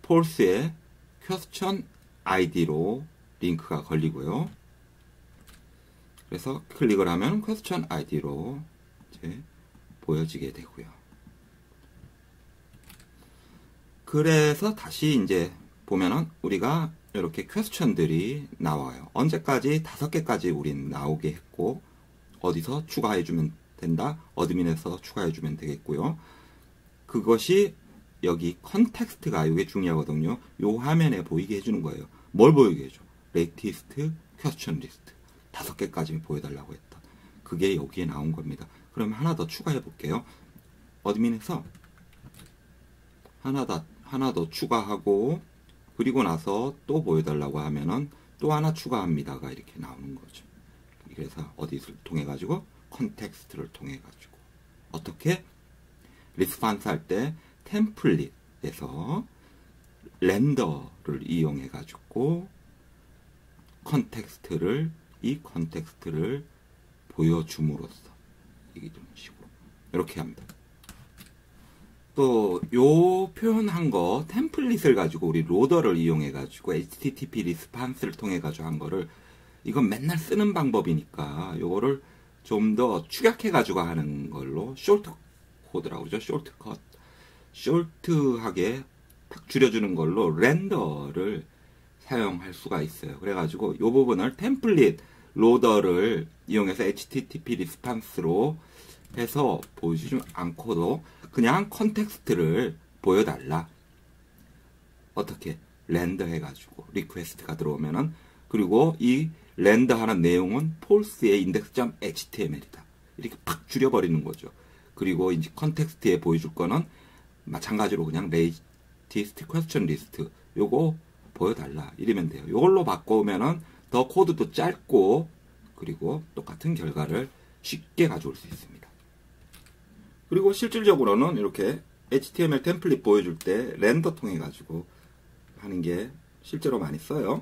폴스의 퀘스천 아이디로 링크가 걸리고요. 그래서 클릭을 하면 퀘스천 아이디로 이제 보여지게 되고요. 그래서 다시 이제 보면은 우리가 이렇게 퀘스천들이 나와요. 언제까지 5개까지 우린 나오게 했고 어디서 추가해주면 된다. 어드민에서 추가해주면 되겠고요. 그것이 여기 컨텍스트가 이게 중요하거든요. 요 화면에 보이게 해주는 거예요. 뭘 보이게 해줘? latest question list 5개까지 보여달라고 했던 그게 여기에 나온 겁니다. 그럼 하나 더 추가해 볼게요. 어드민에서 하나 더 추가하고 그리고 나서 또 보여달라고 하면은 또 하나 추가합니다가 이렇게 나오는 거죠. 그래서 어디를 통해 가지고 컨텍스트를 통해 가지고 어떻게 리스폰스 할 때 템플릿에서 렌더를 이용해 가지고 이 컨텍스트를 보여줌으로써 이런 식으로 이렇게 합니다. 또 요 표현한 거 템플릿을 가지고 우리 로더를 이용해 가지고 HTTP 리스폰스를 통해 가지고 한 거를 이건 맨날 쓰는 방법이니까 요거를 좀 더 축약해 가지고 하는 걸로 쇼트 코드라고 그러죠. 쇼트컷 쇼트하게 탁 줄여주는 걸로 렌더를 사용할 수가 있어요. 그래가지고 이 부분을 템플릿 로더를 이용해서 HTTP 리스폰스로 해서 보여주지 않고도 그냥 컨텍스트를 보여달라. 어떻게 렌더 해가지고 리퀘스트가 들어오면은 그리고 이 렌더하는 내용은 폴스의 index.html이다. 이렇게 팍 줄여버리는 거죠. 그리고 이제 컨텍스트에 보여줄 거는 마찬가지로 그냥 latest question list 요거 보여달라 이러면 돼요. 요걸로 바꿔오면은 더 코드도 짧고 그리고 똑같은 결과를 쉽게 가져올 수 있습니다. 그리고 실질적으로는 이렇게 HTML 템플릿 보여줄 때 렌더 통해 가지고 하는 게 실제로 많이 써요.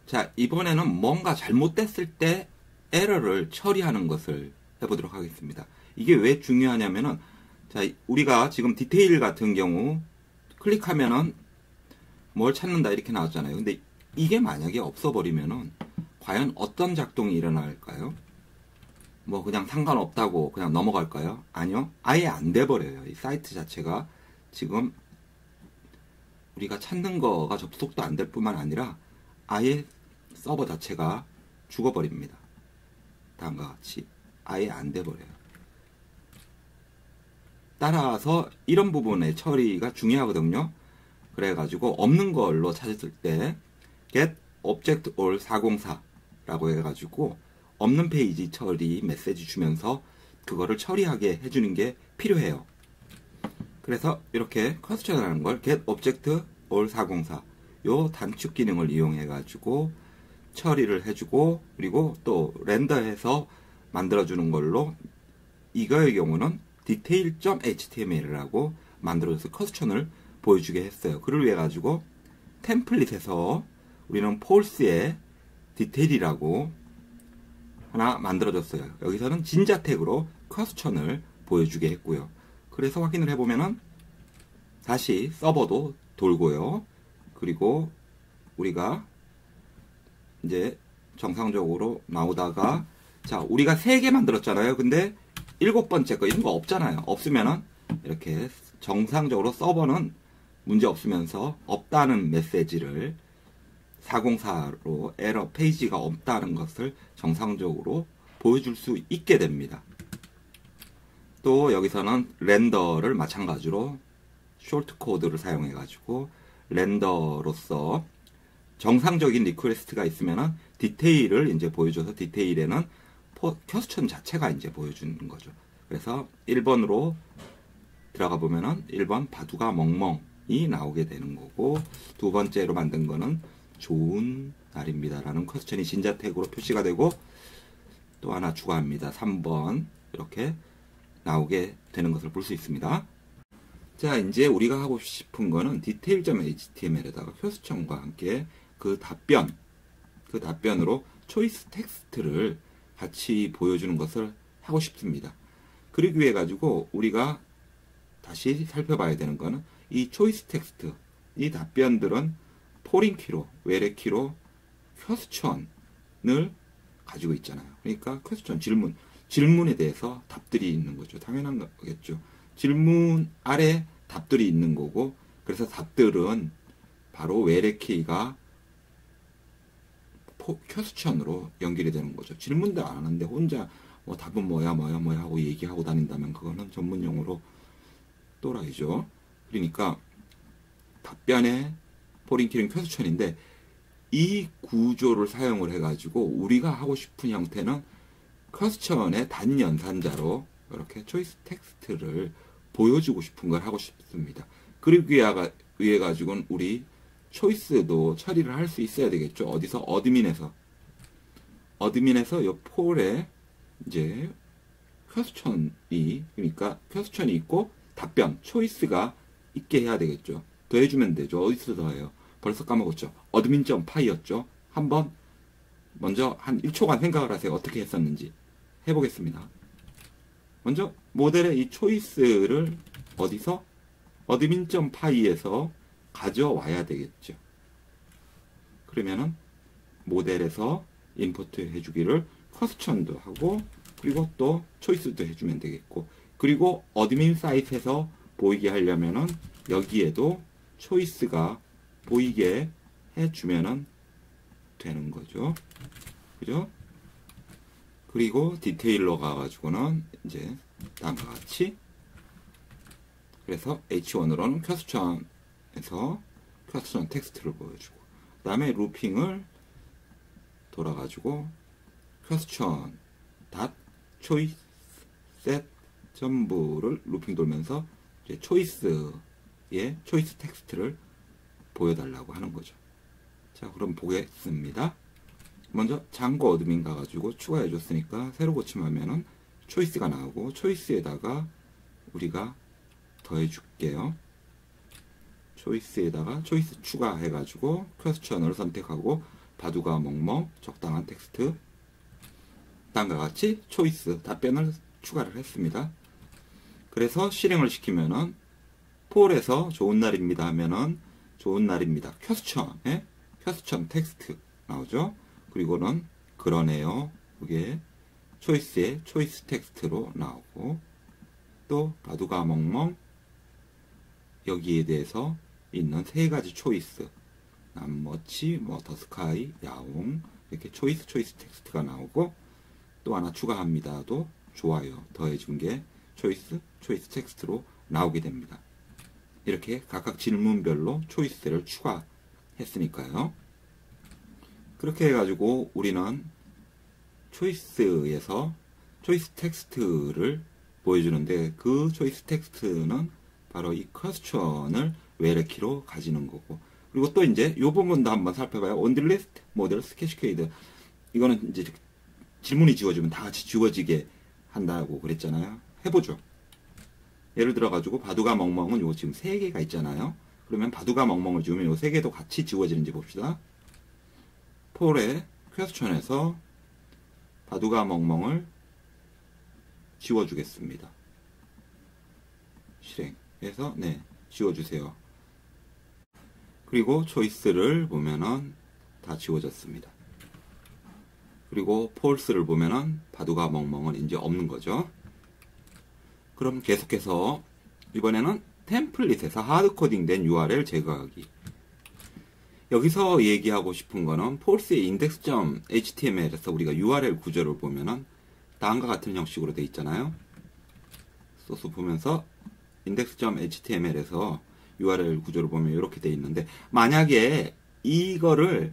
자, 이번에는 뭔가 잘못됐을 때 에러를 처리하는 것을 해보도록 하겠습니다. 이게 왜 중요하냐면은 자, 우리가 지금 디테일 같은 경우 클릭하면은 뭘 찾는다 이렇게 나왔잖아요. 근데 이게 만약에 없어버리면은 과연 어떤 작동이 일어날까요? 뭐 그냥 상관없다고 그냥 넘어갈까요? 아니요. 아예 안 돼버려요. 이 사이트 자체가 지금 우리가 찾는 거가 접속도 안 될 뿐만 아니라 아예 서버 자체가 죽어버립니다. 다음과 같이 아예 안 돼버려요. 따라서 이런 부분의 처리가 중요하거든요. 그래가지고 없는 걸로 찾았을 때 get object all 404라고 해가지고 없는 페이지 처리 메시지 주면서 그거를 처리하게 해주는 게 필요해요. 그래서 이렇게 퀘스천이라는 걸 get object all 404 요 단축 기능을 이용해가지고 처리를 해주고, 그리고 또 렌더해서 만들어주는 걸로 이거의 경우는 detail.html이라고 만들어줘서 퀘스천을 보여주게 했어요. 그를 위해 가지고 템플릿에서 우리는 false의 detail이라고 하나 만들어줬어요. 여기서는 진자 태그로 퀘스천을 보여주게 했고요. 그래서 확인을 해보면은 다시 서버도 돌고요. 그리고 우리가 이제 정상적으로 나오다가, 자, 우리가 3개 만들었잖아요. 근데 7번째 거 이런 거 없잖아요. 없으면은 이렇게 정상적으로 서버는 문제 없으면서 없다는 메시지를 404로 에러 페이지가 없다는 것을 정상적으로 보여줄 수 있게 됩니다. 또 여기서는 렌더를 마찬가지로 숄트 코드를 사용해 가지고 렌더로서 정상적인 리퀘스트가 있으면은 디테일을 이제 보여줘서 디테일에는 퀘스천 자체가 이제 보여주는 거죠. 그래서 1번으로 들어가 보면은 1번 바두가 멍멍이 나오게 되는 거고, 두 번째로 만든 거는 좋은 날입니다 라는 퀘스천이 진자 태그로 표시가 되고, 또 하나 추가합니다. 3번 이렇게 나오게 되는 것을 볼 수 있습니다. 자, 이제 우리가 하고 싶은 거는 detail.html에다가 퀘스천과 함께 그 답변으로 초이스 텍스트를 같이 보여주는 것을 하고 싶습니다. 그러기 위해 가지고 우리가 다시 살펴봐야 되는 거는 이 초이스 텍스트, 이 답변들은 포린 키로, 외래 키로 퀘스천을 가지고 있잖아요. 그러니까 퀘스천, 질문에 대해서 답들이 있는 거죠. 당연한 거겠죠. 질문 아래 답들이 있는 거고, 그래서 답들은 바로 외래 키가 퀘스천으로 연결이 되는 거죠. 질문도 안 하는데 혼자 뭐 답은 뭐야 하고 얘기하고 다닌다면 그거는 전문용어로 또라이죠. 그러니까 답변의 포린키는 퀘스천인데, 이 구조를 사용을 해가지고 우리가 하고 싶은 형태는 퀘스천의 단연산자로 이렇게 초이스 텍스트를 보여주고 싶은 걸 하고 싶습니다. 그러기 위해 가지고는 우리 초이스도 처리를 할 수 있어야 되겠죠. 어디서? 어드민에서 이 폴에 이제 퀘스천이, 그러니까 퀘스천이 있고 답변, 초이스가 있게 해야 되겠죠. 더해주면 되죠. 어디서 더해요? 벌써 까먹었죠. admin.py였죠. 한번 먼저 한 1초간 생각을 하세요. 어떻게 했었는지. 해보겠습니다. 먼저 모델의 이 초이스를 어디서? admin.py에서 가져와야 되겠죠. 그러면은 모델에서 임포트 해주기를 퀘스천도 하고, 그리고 또 초이스도 해주면 되겠고, 그리고 어드민 사이트에서 보이게 하려면은 여기에도 초이스가 보이게 해주면은 되는 거죠. 그죠? 그리고 디테일러 가가지고는 이제 다음과 같이, 그래서 H1으로는 퀘스천에서 퀘스천 텍스트를 보여주고, 그 다음에 루핑을 돌아가지고 퀘스천 닷 초이스 셋 전부를 루핑 돌면서 이제 초이스의 초이스 텍스트를 보여달라고 하는 거죠. 자, 그럼 보겠습니다. 먼저 장고 어드민 가가지고 추가해 줬으니까 새로 고침하면은 초이스가 나오고, 초이스에다가 우리가 더해 줄게요. 초이스에다가 초이스 추가해 가지고 퀘스천을 선택하고 바두가 멍멍 적당한 텍스트, 다음과 같이 초이스 답변을 추가를 했습니다. 그래서 실행을 시키면은 폴에서 좋은 날입니다 하면은 좋은 날입니다 퀘스천에 퀘스천 텍스트 나오죠. 그리고는 그러네요, 그게 초이스의 초이스 텍스트로 나오고, 또 바두가 멍멍 여기에 대해서 있는 3가지 초이스, 남머치, 뭐 더스카이, 야옹, 이렇게 초이스 텍스트가 나오고, 또 하나 추가합니다도 좋아요, 더해준 게 초이스, 초이스 텍스트로 나오게 됩니다. 이렇게 각각 질문별로 초이스를 추가했으니까요. 그렇게 해가지고 우리는 초이스에서 초이스 텍스트를 보여주는데, 그 초이스 텍스트는 바로 이 퀘스천을 외래키로 가지는 거고, 그리고 또 이제 이 부분도 한번 살펴봐요. on the list, models, cascade. 이거는 이제 질문이 지워지면 다 같이 지워지게 한다고 그랬잖아요. 해보죠. 예를 들어가지고 바둑아 멍멍은 요 지금 3개가 있잖아요. 그러면 바둑아 멍멍을 지우면 요 3개도 같이 지워지는지 봅시다. 폴의 퀘스천에서 바둑아 멍멍을 지워주겠습니다. 실행해서 네, 지워주세요. 그리고 초이스를 보면은 다 지워졌습니다. 그리고 폴스를 보면은 바둑아 멍멍은 이제 없는 거죠. 그럼 계속해서 이번에는 템플릿에서 하드코딩된 URL 제거하기. 여기서 얘기하고 싶은 거는 폴스의 index.html에서 우리가 URL 구조를 보면은 다음과 같은 형식으로 되어 있잖아요. 소스 보면서 index.html에서 URL 구조를 보면 이렇게 되어 있는데, 만약에 이거를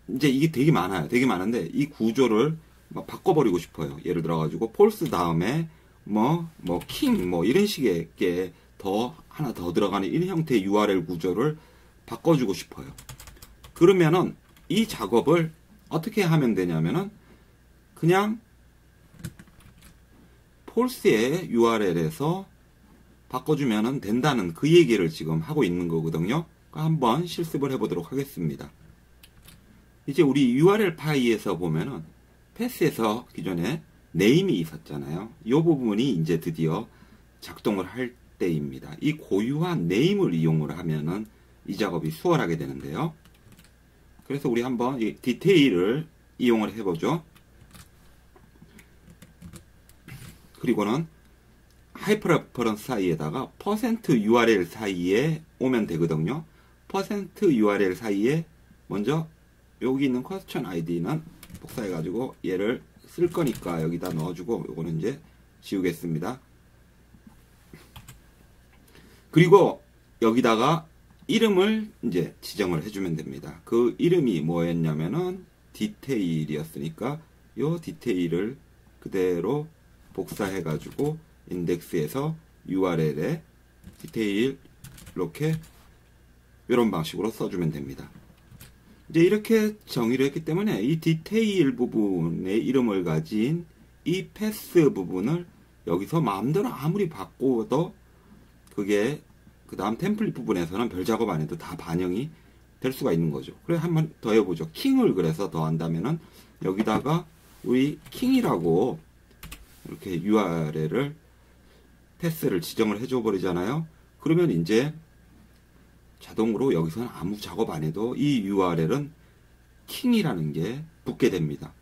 이제 이게 되게 많아요. 되게 많은데 이 구조를 막 바꿔버리고 싶어요. 예를 들어가지고 폴스 다음에 킹 이런 식의 게 하나 더 들어가는 이런 형태의 URL 구조를 바꿔주고 싶어요. 그러면은 이 작업을 어떻게 하면 되냐면은 그냥 폴스의 URL에서 바꿔주면 된다는 그 얘기를 지금 하고 있는 거거든요. 한번 실습을 해보도록 하겠습니다. 이제 우리 URL 파일에서 보면은 패스에서 기존에 네임이 있었잖아요. 이 부분이 이제 드디어 작동을 할 때입니다. 이 고유한 네임을 이용을 하면은 이 작업이 수월하게 되는데요. 그래서 우리 한번 이 디테일을 이용을 해보죠. 그리고는 하이퍼레퍼런스 사이에다가 %URL 사이에 오면 되거든요. %URL 사이에 먼저 여기 있는 퀘스천 아이디는 복사해가지고 얘를 쓸 거니까 여기다 넣어주고, 요거는 이제 지우겠습니다. 그리고 여기다가 이름을 이제 지정을 해주면 됩니다. 그 이름이 뭐였냐면은 디테일이었으니까 요 디테일을 그대로 복사해가지고 인덱스에서 URL에 디테일 이렇게 이런 방식으로 써주면 됩니다. 이제 이렇게 정의를 했기 때문에 이 디테일 부분의 이름을 가진 이 패스 부분을 여기서 마음대로 아무리 바꿔도 그게 그 다음 템플릿 부분에서는 별 작업 안 해도 다 반영이 될 수가 있는 거죠. 그래 한번 더 해보죠. 킹을 그래서 더한다면은 여기다가 우리 킹이라고 이렇게 URL을 패스를 지정을 해줘 버리잖아요. 그러면 이제 자동으로 여기서는 아무 작업 안 해도 이 URL은 킹이라는 게 붙게 됩니다.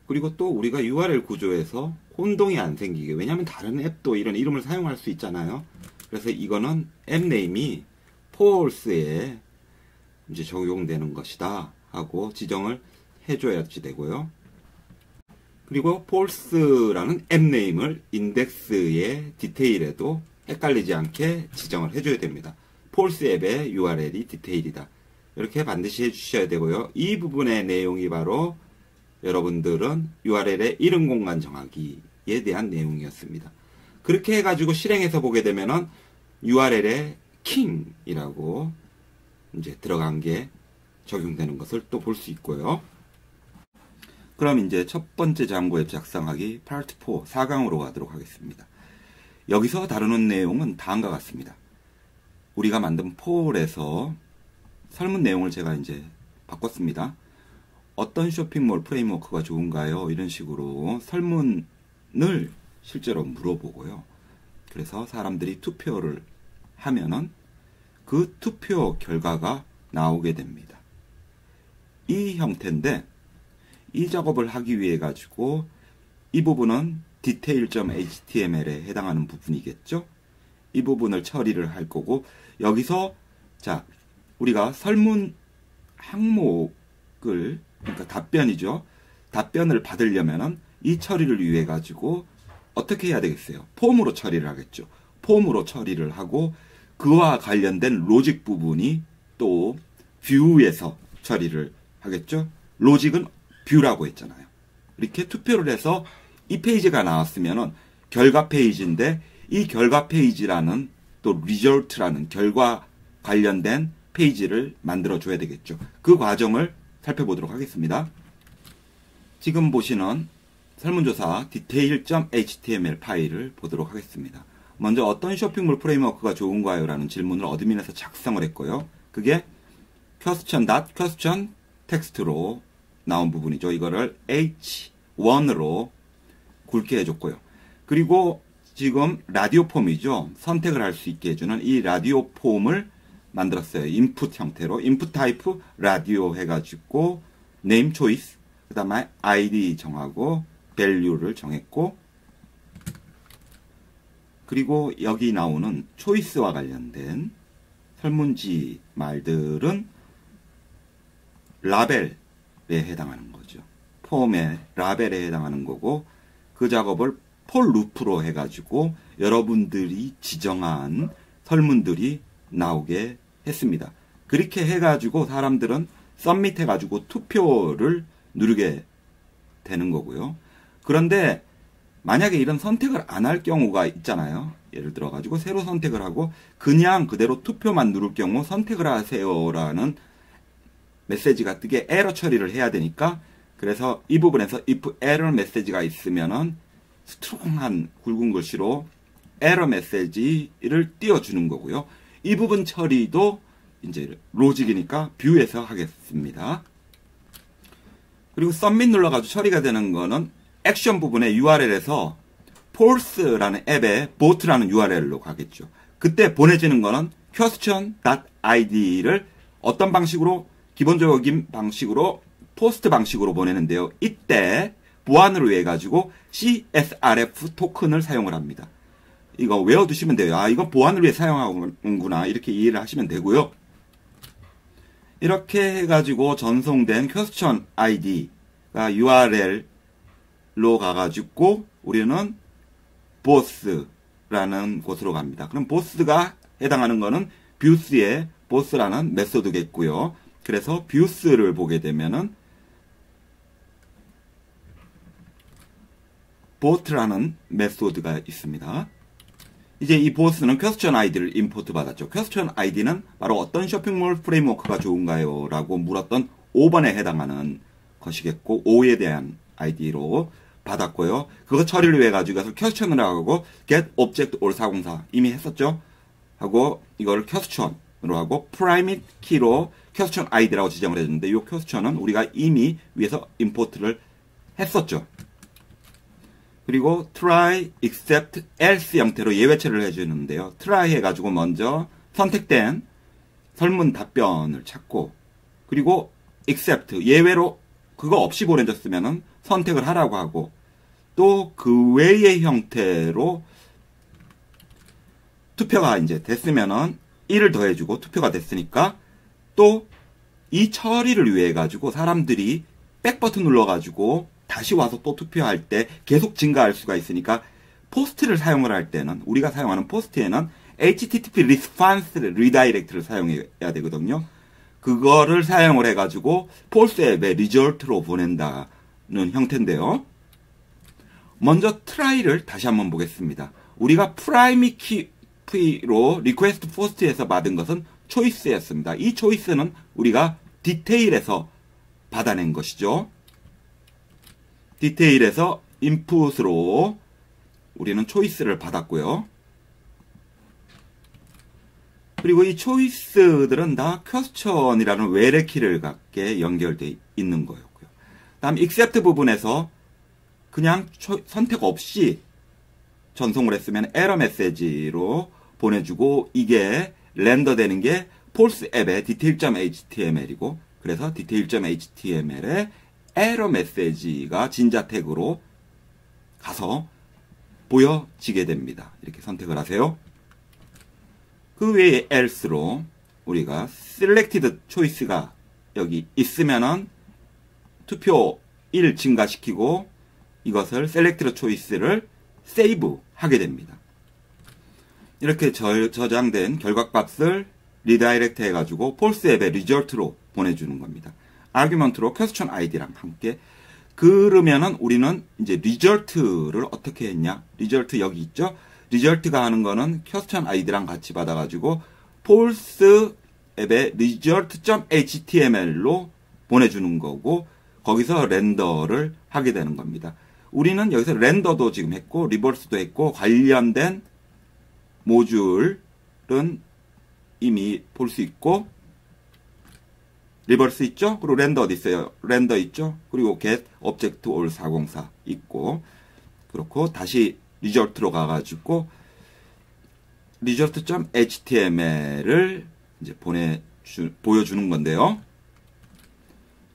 그리고 또 우리가 URL 구조에서 혼동이 안 생기게, 왜냐하면 다른 앱도 이런 이름을 사용할 수 있잖아요. 그래서 이거는 앱 네임이 폴스에 이제 적용되는 것이다 하고 지정을 해줘야지 되고요. 그리고 폴스라는 앱 네임을 인덱스의 디테일에도 헷갈리지 않게 지정을 해줘야 됩니다. 폴스 앱의 URL이 디테일이다. 이렇게 반드시 해주셔야 되고요. 이 부분의 내용이 바로 여러분들은 URL의 이름 공간 정하기에 대한 내용이었습니다. 그렇게 해가지고 실행해서 보게 되면은 URL에 킹이라고 이제 들어간 게 적용되는 것을 또 볼 수 있고요. 그럼 이제 첫 번째 장고 앱 작성하기 파트 4, 4강으로 가도록 하겠습니다. 여기서 다루는 내용은 다음과 같습니다. 우리가 만든 폴에서 설문 내용을 제가 이제 바꿨습니다. 어떤 쇼핑몰 프레임워크가 좋은가요? 이런 식으로 설문을 실제로 물어보고요. 그래서 사람들이 투표를 하면은 그 투표 결과가 나오게 됩니다. 이 형태인데 이 작업을 하기 위해 가지고 이 부분은 detail.html에 해당하는 부분이겠죠. 이 부분을 처리를 할 거고, 여기서 자 우리가 설문 항목을, 그러니까 답변이죠. 답변을 받으려면은 이 처리를 위해 가지고 어떻게 해야 되겠어요? 폼으로 처리를 하겠죠. 폼으로 처리를 하고 그와 관련된 로직 부분이 또 뷰에서 처리를 하겠죠. 로직은 뷰라고 했잖아요. 이렇게 투표를 해서 이 페이지가 나왔으면은 결과 페이지인데 이 결과 페이지라는 또 리절트라는 결과 관련된 페이지를 만들어 줘야 되겠죠. 그 과정을 살펴보도록 하겠습니다. 지금 보시는 설문조사 detail.html 파일을 보도록 하겠습니다. 먼저 어떤 쇼핑몰 프레임워크가 좋은가요? 라는 질문을 어드민에서 작성을 했고요. 그게 question 텍스트로 나온 부분이죠. 이거를 H1으로 굵게 해줬고요. 그리고 지금 라디오 폼이죠. 선택을 할 수 있게 해주는 이 라디오 폼을 만들었어요. 인풋 형태로. 인풋 타입 라디오 해가지고 네임 초이스, 그 다음에 아이디 정하고 밸류를 정했고, 그리고 여기 나오는 초이스와 관련된 설문지 말들은 라벨에 해당하는 거죠. 폼의 라벨에 해당하는 거고, 그 작업을 폴 루프로 해가지고 여러분들이 지정한 설문들이 나오게 했습니다. 그렇게 해가지고 사람들은 서밋 해가지고 투표를 누르게 되는 거고요. 그런데 만약에 이런 선택을 안 할 경우가 있잖아요. 예를 들어가지고 새로 선택을 하고 그냥 그대로 투표만 누를 경우 선택을 하세요라는 메시지가 뜨게 에러 처리를 해야 되니까, 그래서 이 부분에서 if error 메시지가 있으면은 스트롱한 굵은 글씨로 에러 메시지를 띄워주는 거고요. 이 부분 처리도 이제 로직이니까 뷰에서 하겠습니다. 그리고 submit 눌러가지고 처리가 되는 거는 액션 부분의 URL에서 Pulse라는 앱에 bot라는 URL로 가겠죠. 그때 보내지는 거는 question.id를 어떤 방식으로, 기본적인 방식으로 포스트 방식으로 보내는데요. 이때 보안을 위해 가지고 CSRF 토큰을 사용을 합니다. 이거 외워두시면 돼요. 아, 이건 보안을 위해 사용하는구나. 이렇게 이해를 하시면 되고요. 이렇게 해가지고 전송된 question ID가 URL로 가가지고 우리는 boss라는 곳으로 갑니다. 그럼 boss가 해당하는 거는 뷰스의 boss라는 메소드겠고요. 그래서 뷰스를 보게 되면은 bot라는 메소드가 있습니다. 이제 이 보스는 question ID를 임포트 받았죠. question ID는 바로 어떤 쇼핑몰 프레임워크가 좋은가요? 라고 물었던 5번에 해당하는 것이겠고, 5에 대한 아이디로 받았고요. 그거 처리를 위해 가지고 question을 하고 get object or 404 이미 했었죠. 하고 이거를 question으로 하고 private key로 question ID라고 지정을 해줬는데, 이 question은 우리가 이미 위에서 임포트를 했었죠. 그리고 try, except, else 형태로 예외 처리를 해주는데요. try 해가지고 먼저 선택된 설문 답변을 찾고, 그리고 except, 예외로 그거 없이 보내줬으면은 선택을 하라고 하고, 또 그 외의 형태로 투표가 이제 됐으면은 1을 더해주고 투표가 됐으니까 또 이 처리를 위해 가지고 사람들이 백 버튼 눌러가지고 다시 와서 또 투표할 때 계속 증가할 수가 있으니까 포스트를 사용을 할 때는, 우리가 사용하는 포스트에는 HTTP response redirect를 사용해야 되거든요. 그거를 사용을 해가지고 폴스 앱에 리절트로 보낸다는 형태인데요. 먼저 try를 다시 한번 보겠습니다. 우리가 프라이머리 키로 리퀘스트 포스트에서 받은 것은 초이스였습니다. 이 초이스는 우리가 디테일에서 받아낸 것이죠. 디테일에서 인풋으로 우리는 초이스를 받았고요. 그리고 이 초이스들은 다 question이라는 외래 키를 갖게 연결되어 있는 거였고요. 다음 except 부분에서 그냥 선택 없이 전송을 했으면 에러 메시지로 보내주고, 이게 렌더되는 게 폴스 앱의 detail.html이고, 그래서 detail.html에 에러 메시지가 진자 태그로 가서 보여지게 됩니다. 이렇게 선택을 하세요. 그 외에 else로 우리가 selected choice가 여기 있으면은 투표 1 증가시키고, 이것을 selected choice를 세이브 하게 됩니다. 이렇게 저장된 결과값을 리다이렉트 해가지고 폴스 앱의 리절트로 보내주는 겁니다. 아규먼트로 퀘스천 아이디랑 함께. 그러면은 우리는 이제 리절트를 어떻게 했냐? 리절트 여기 있죠? 리절트가 하는 거는 퀘스천 아이디랑 같이 받아가지고 폴스 앱의 result.html로 보내주는 거고, 거기서 렌더를 하게 되는 겁니다. 우리는 여기서 렌더도 지금 했고 리버스도 했고 관련된 모듈은 이미 볼 수 있고, 리버스 있죠? 그리고 렌더 어디 있어요? 렌더 있죠? 그리고 get object all 404 있고, 그렇고 다시 리절트로 가가지고 result.html을 이제 보여주는 건데요.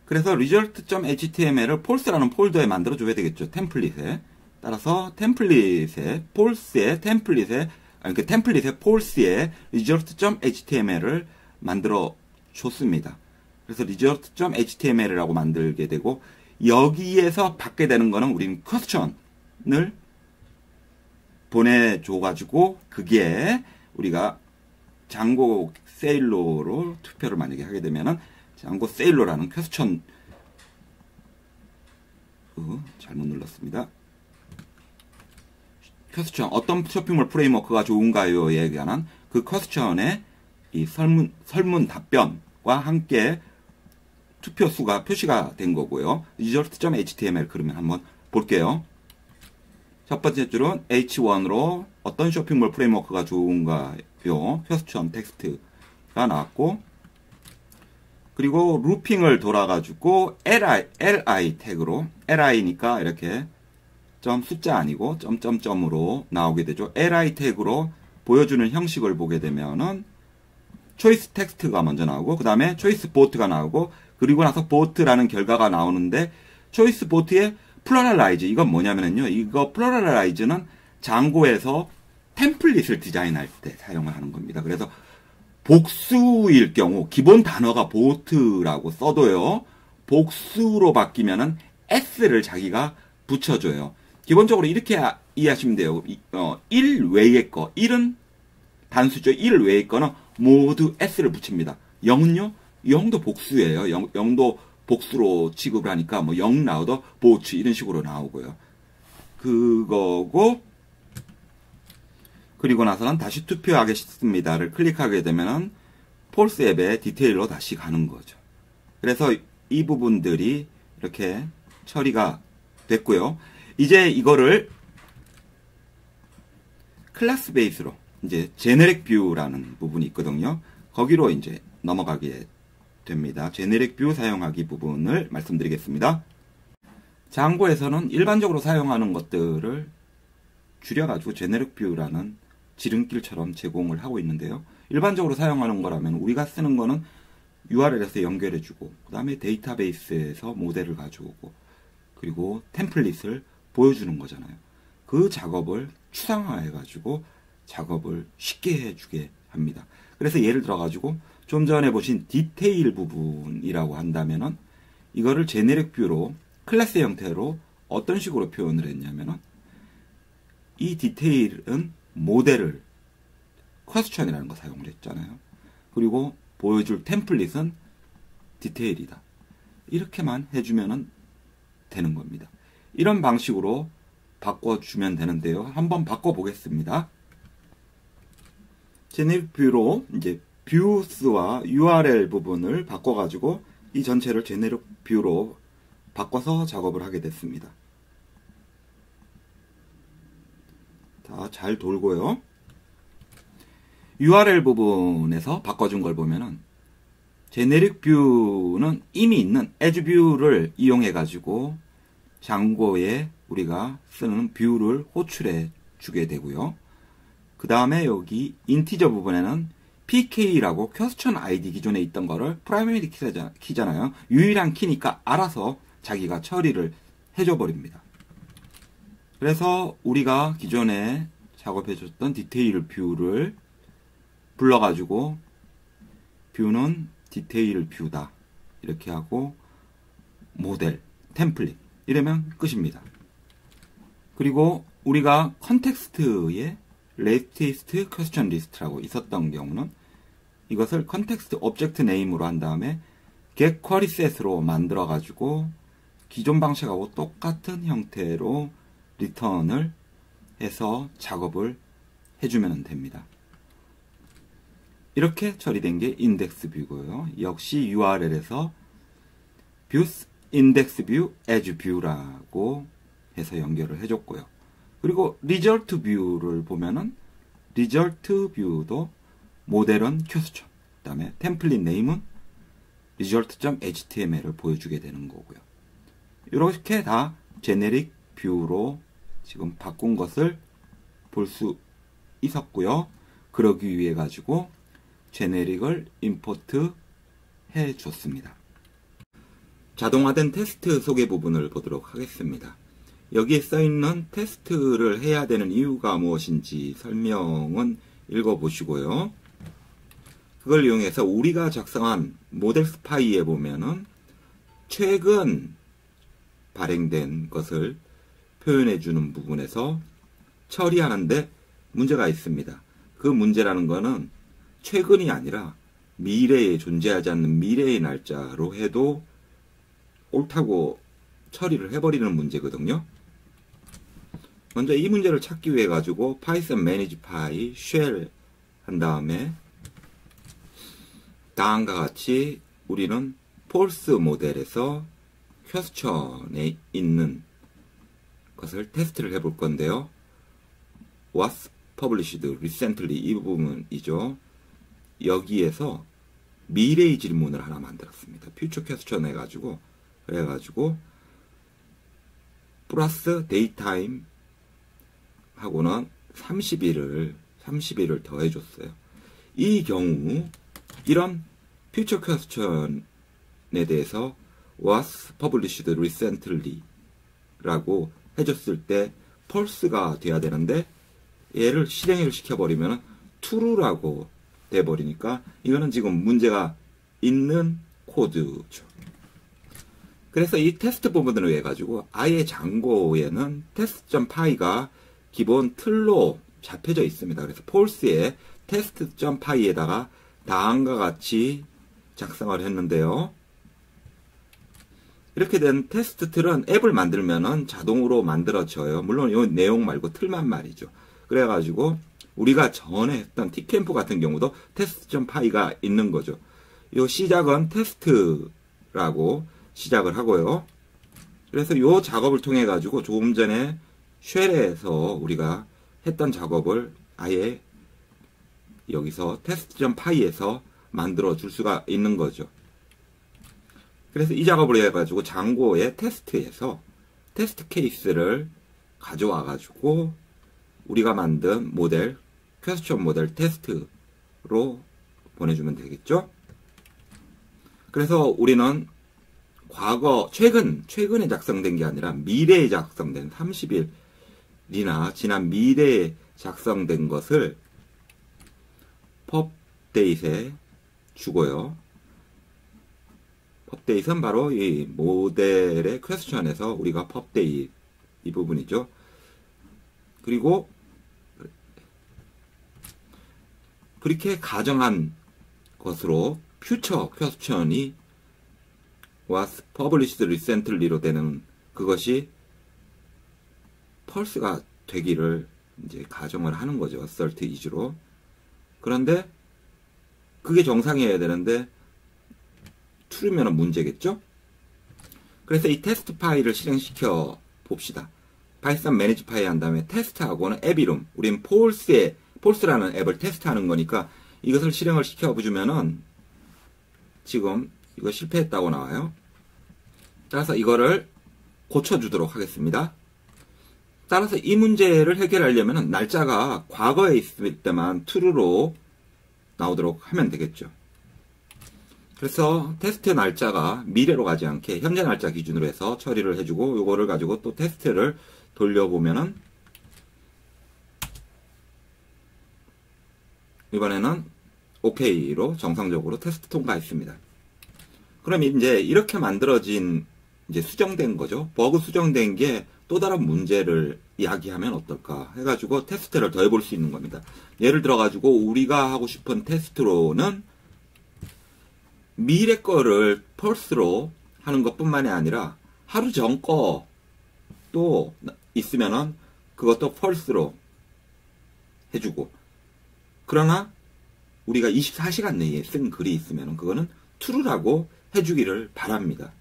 그래서 result.html을 폴스라는 폴더에 만들어 줘야 되겠죠. 템플릿에. 따라서 템플릿에 폴스의 템플릿에 그 템플릿에 폴스의 result.html을 만들어 줬습니다. 그래서 result.html이라고 만들게 되고, 여기에서 받게 되는 거는 우리는 퀘스천을 보내줘가지고, 그게 우리가 장고 세일로로 투표를 만약에 하게 되면은 장고 세일로라는 퀘스천, 잘못 눌렀습니다. 퀘스천, 어떤 쇼핑몰 프레임워크가 좋은가요에 관한 그 퀘스천의 이 설문 답변과 함께 투표 수가 표시가 된 거고요. result.html 그러면 한번 볼게요. 첫 번째 줄은 H1으로 어떤 쇼핑몰 프레임워크가 좋은가요? 퀘스천 텍스트가 나왔고, 그리고 루핑을 돌아가지고 li 태그로, li니까 이렇게 점 숫자 아니고 점점점으로 나오게 되죠. li 태그로 보여주는 형식을 보게 되면은 초이스 텍스트가 먼저 나오고, 그 다음에 초이스 보트가 나오고, 그리고 나서 보트라는 결과가 나오는데, 초이스 보트의 플러럴라이즈, 이건 뭐냐면요, 이거 플러럴라이즈는 장고에서 템플릿을 디자인할 때 사용을 하는 겁니다. 그래서 복수일 경우 기본 단어가 보트라고 써도요, 복수로 바뀌면은 s를 자기가 붙여줘요. 기본적으로 이렇게 이해하시면 돼요. 1 외의 거, 1은 단수죠. 1 외의 거는 모두 s를 붙입니다. 0은요? 0도 복수예요. 0도 복수로 취급을 하니까 뭐 0 나오더 보츠 이런 식으로 나오고요. 그거고, 그리고 나서는 다시 투표하겠습니다를 클릭하게 되면은 폴스 앱의 디테일로 다시 가는 거죠. 그래서 이 부분들이 이렇게 처리가 됐고요. 이제 이거를 클래스 베이스로 이제 제네릭 뷰라는 부분이 있거든요. 거기로 이제 넘어가게 됩니다. 제네릭 뷰 사용하기 부분을 말씀드리겠습니다. 장고에서는 일반적으로 사용하는 것들을 줄여가지고 제네릭 뷰라는 지름길처럼 제공을 하고 있는데요. 일반적으로 사용하는 거라면 우리가 쓰는 거는 URL에서 연결해주고, 그 다음에 데이터베이스에서 모델을 가져오고, 그리고 템플릿을 보여주는 거잖아요. 그 작업을 추상화해가지고 작업을 쉽게 해주게 합니다. 그래서 예를 들어가지고 좀 전에 보신 디테일 부분이라고 한다면은 이거를 제네릭 뷰로 클래스 형태로 어떤 식으로 표현을 했냐면은, 이 디테일은 모델을 퀘스천이라는 거 사용을 했잖아요. 그리고 보여줄 템플릿은 디테일이다. 이렇게만 해주면 되는 겁니다. 이런 방식으로 바꿔주면 되는데요. 한번 바꿔보겠습니다. 제네릭 뷰로 이제 뷰스와 URL 부분을 바꿔가지고 이 전체를 제네릭 뷰로 바꿔서 작업을 하게 됐습니다. 다 잘 돌고요. URL 부분에서 바꿔준 걸 보면은 제네릭 뷰는 이미 있는 에즈 뷰를 이용해 가지고 장고에 우리가 쓰는 뷰를 호출해 주게 되고요. 그 다음에 여기 인티저 부분에는 PK라고 퀘스천 아이디 기존에 있던 거를 프라이머리 키잖아요. 유일한 키니까 알아서 자기가 처리를 해줘 버립니다. 그래서 우리가 기존에 작업해줬던 디테일 뷰를 불러가지고 뷰는 디테일 뷰다 이렇게 하고 모델, 템플릿 이러면 끝입니다. 그리고 우리가 컨텍스트에 latest question list라고 있었던 경우는 이것을 컨텍스트 오브젝트 네임으로 한 다음에 get query set으로 만들어 가지고 기존 방식하고 똑같은 형태로 리턴을 해서 작업을 해주면 됩니다. 이렇게 처리된 게 인덱스 뷰고요. 역시 URL에서 views index view as view라고 해서 연결을 해줬고요. 그리고 result view를 보면은 result view도 모델은 퀘스천, 그 다음에 템플릿 네임은 result.html을 보여주게 되는 거고요. 이렇게 다 제네릭 뷰로 지금 바꾼 것을 볼 수 있었고요. 그러기 위해 가지고 제네릭을 임포트 해 줬습니다. 자동화된 테스트 소개 부분을 보도록 하겠습니다. 여기에 써있는 테스트를 해야 되는 이유가 무엇인지 설명은 읽어보시고요. 그걸 이용해서 우리가 작성한 모델 스파이에 보면은 최근 발행된 것을 표현해주는 부분에서 처리하는데 문제가 있습니다. 그 문제라는 거는 최근이 아니라 미래에 존재하지 않는 미래의 날짜로 해도 옳다고 처리를 해버리는 문제거든요. 먼저 이 문제를 찾기 위해 가지고 python manage py shell 한 다음에 다음과 같이 우리는 false 모델에서 question에 있는 것을 테스트를 해볼 건데요. was published recently 이 부분이죠. 여기에서 미래의 질문을 하나 만들었습니다. future question 해가지고 그래가지고 플러스 daytime 하고는 30일을 더해줬어요. 이 경우 이런 future question에 대해서 was published recently 라고 해줬을 때 false가 돼야 되는데 얘를 실행을 시켜버리면 true라고 돼버리니까 이거는 지금 문제가 있는 코드죠. 그래서 이 테스트 부분을 위해 가지고 아예 장고에는 test.py가 기본 틀로 잡혀져 있습니다. 그래서 false에 test.py에다가 다음과 같이 작성을 했는데요. 이렇게 된 테스트 틀은 앱을 만들면은 자동으로 만들어져요. 물론 이 내용 말고 틀만 말이죠. 그래가지고 우리가 전에 했던 tcamp 같은 경우도 test.py가 있는 거죠. 이 시작은 테스트라고 시작을 하고요. 그래서 이 작업을 통해 가지고 조금 전에 쉘에서 우리가 했던 작업을 아예 여기서 test.py에서 만들어 줄 수가 있는 거죠. 그래서 이 작업을 해가지고 장고의 테스트에서 테스트 케이스를 가져와 가지고 우리가 만든 모델, 퀘스천 모델 테스트로 보내주면 되겠죠. 그래서 우리는 과거, 최근에 작성된 게 아니라 미래에 작성된 30일이나 지난 미래에 작성된 것을 popdate에 주고요. popdate은 바로 이 모델의 퀘스천에서 우리가 popdate 이 부분이죠. 그리고 그렇게 가정한 것으로 future question이 was published recently로 되는 그것이 false가 되기를 이제 가정을 하는 거죠. assert is로. 그런데 그게 정상이어야 되는데 true면 문제겠죠? 그래서 이 테스트 파일을 실행시켜 봅시다. python manage py 한 다음에 테스트하고는 앱 이름. 우린 false라는 앱을 테스트하는 거니까 이것을 실행을 시켜주면은 지금 이거 실패했다고 나와요. 따라서 이거를 고쳐주도록 하겠습니다. 따라서 이 문제를 해결하려면 날짜가 과거에 있을 때만 true로 나오도록 하면 되겠죠. 그래서 테스트 날짜가 미래로 가지 않게 현재 날짜 기준으로 해서 처리를 해주고 요거를 가지고 또 테스트를 돌려보면은 이번에는 OK로 정상적으로 테스트 통과했습니다. 그럼 이제 이렇게 만들어진 이제 수정된 거죠. 버그 수정된 게 또 다른 문제를 이야기하면 어떨까 해가지고 테스트를 더 해볼 수 있는 겁니다. 예를 들어가지고 우리가 하고 싶은 테스트로는 미래 거를 펄스로 하는 것뿐만이 아니라 하루 전 거 또 있으면은 그것도 펄스로 해주고, 그러나 우리가 24시간 내에 쓴 글이 있으면은 그거는 true라고 해주기를 바랍니다.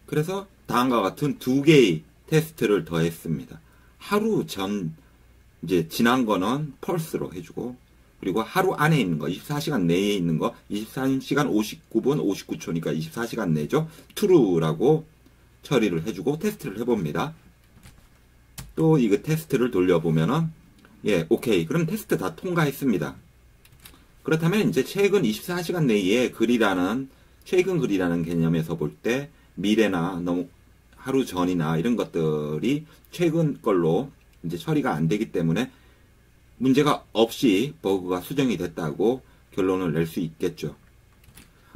그래서 다음과 같은 두 개의 테스트를 더했습니다. 하루 전 이제 지난 거는 펄스로 해주고, 그리고 하루 안에 있는 거, 24시간 내에 있는 거, 24시간 59분 59초니까 24시간 내죠. true라고 처리를 해주고 테스트를 해봅니다. 또 이거 테스트를 돌려보면은 예, 오케이. 그럼 테스트 다 통과했습니다. 그렇다면 이제 최근 24시간 내에 글이라는, 최근 글이라는 개념에서 볼 때 미래나 너무 하루 전이나 이런 것들이 최근 걸로 이제 처리가 안 되기 때문에 문제가 없이 버그가 수정이 됐다고 결론을 낼 수 있겠죠.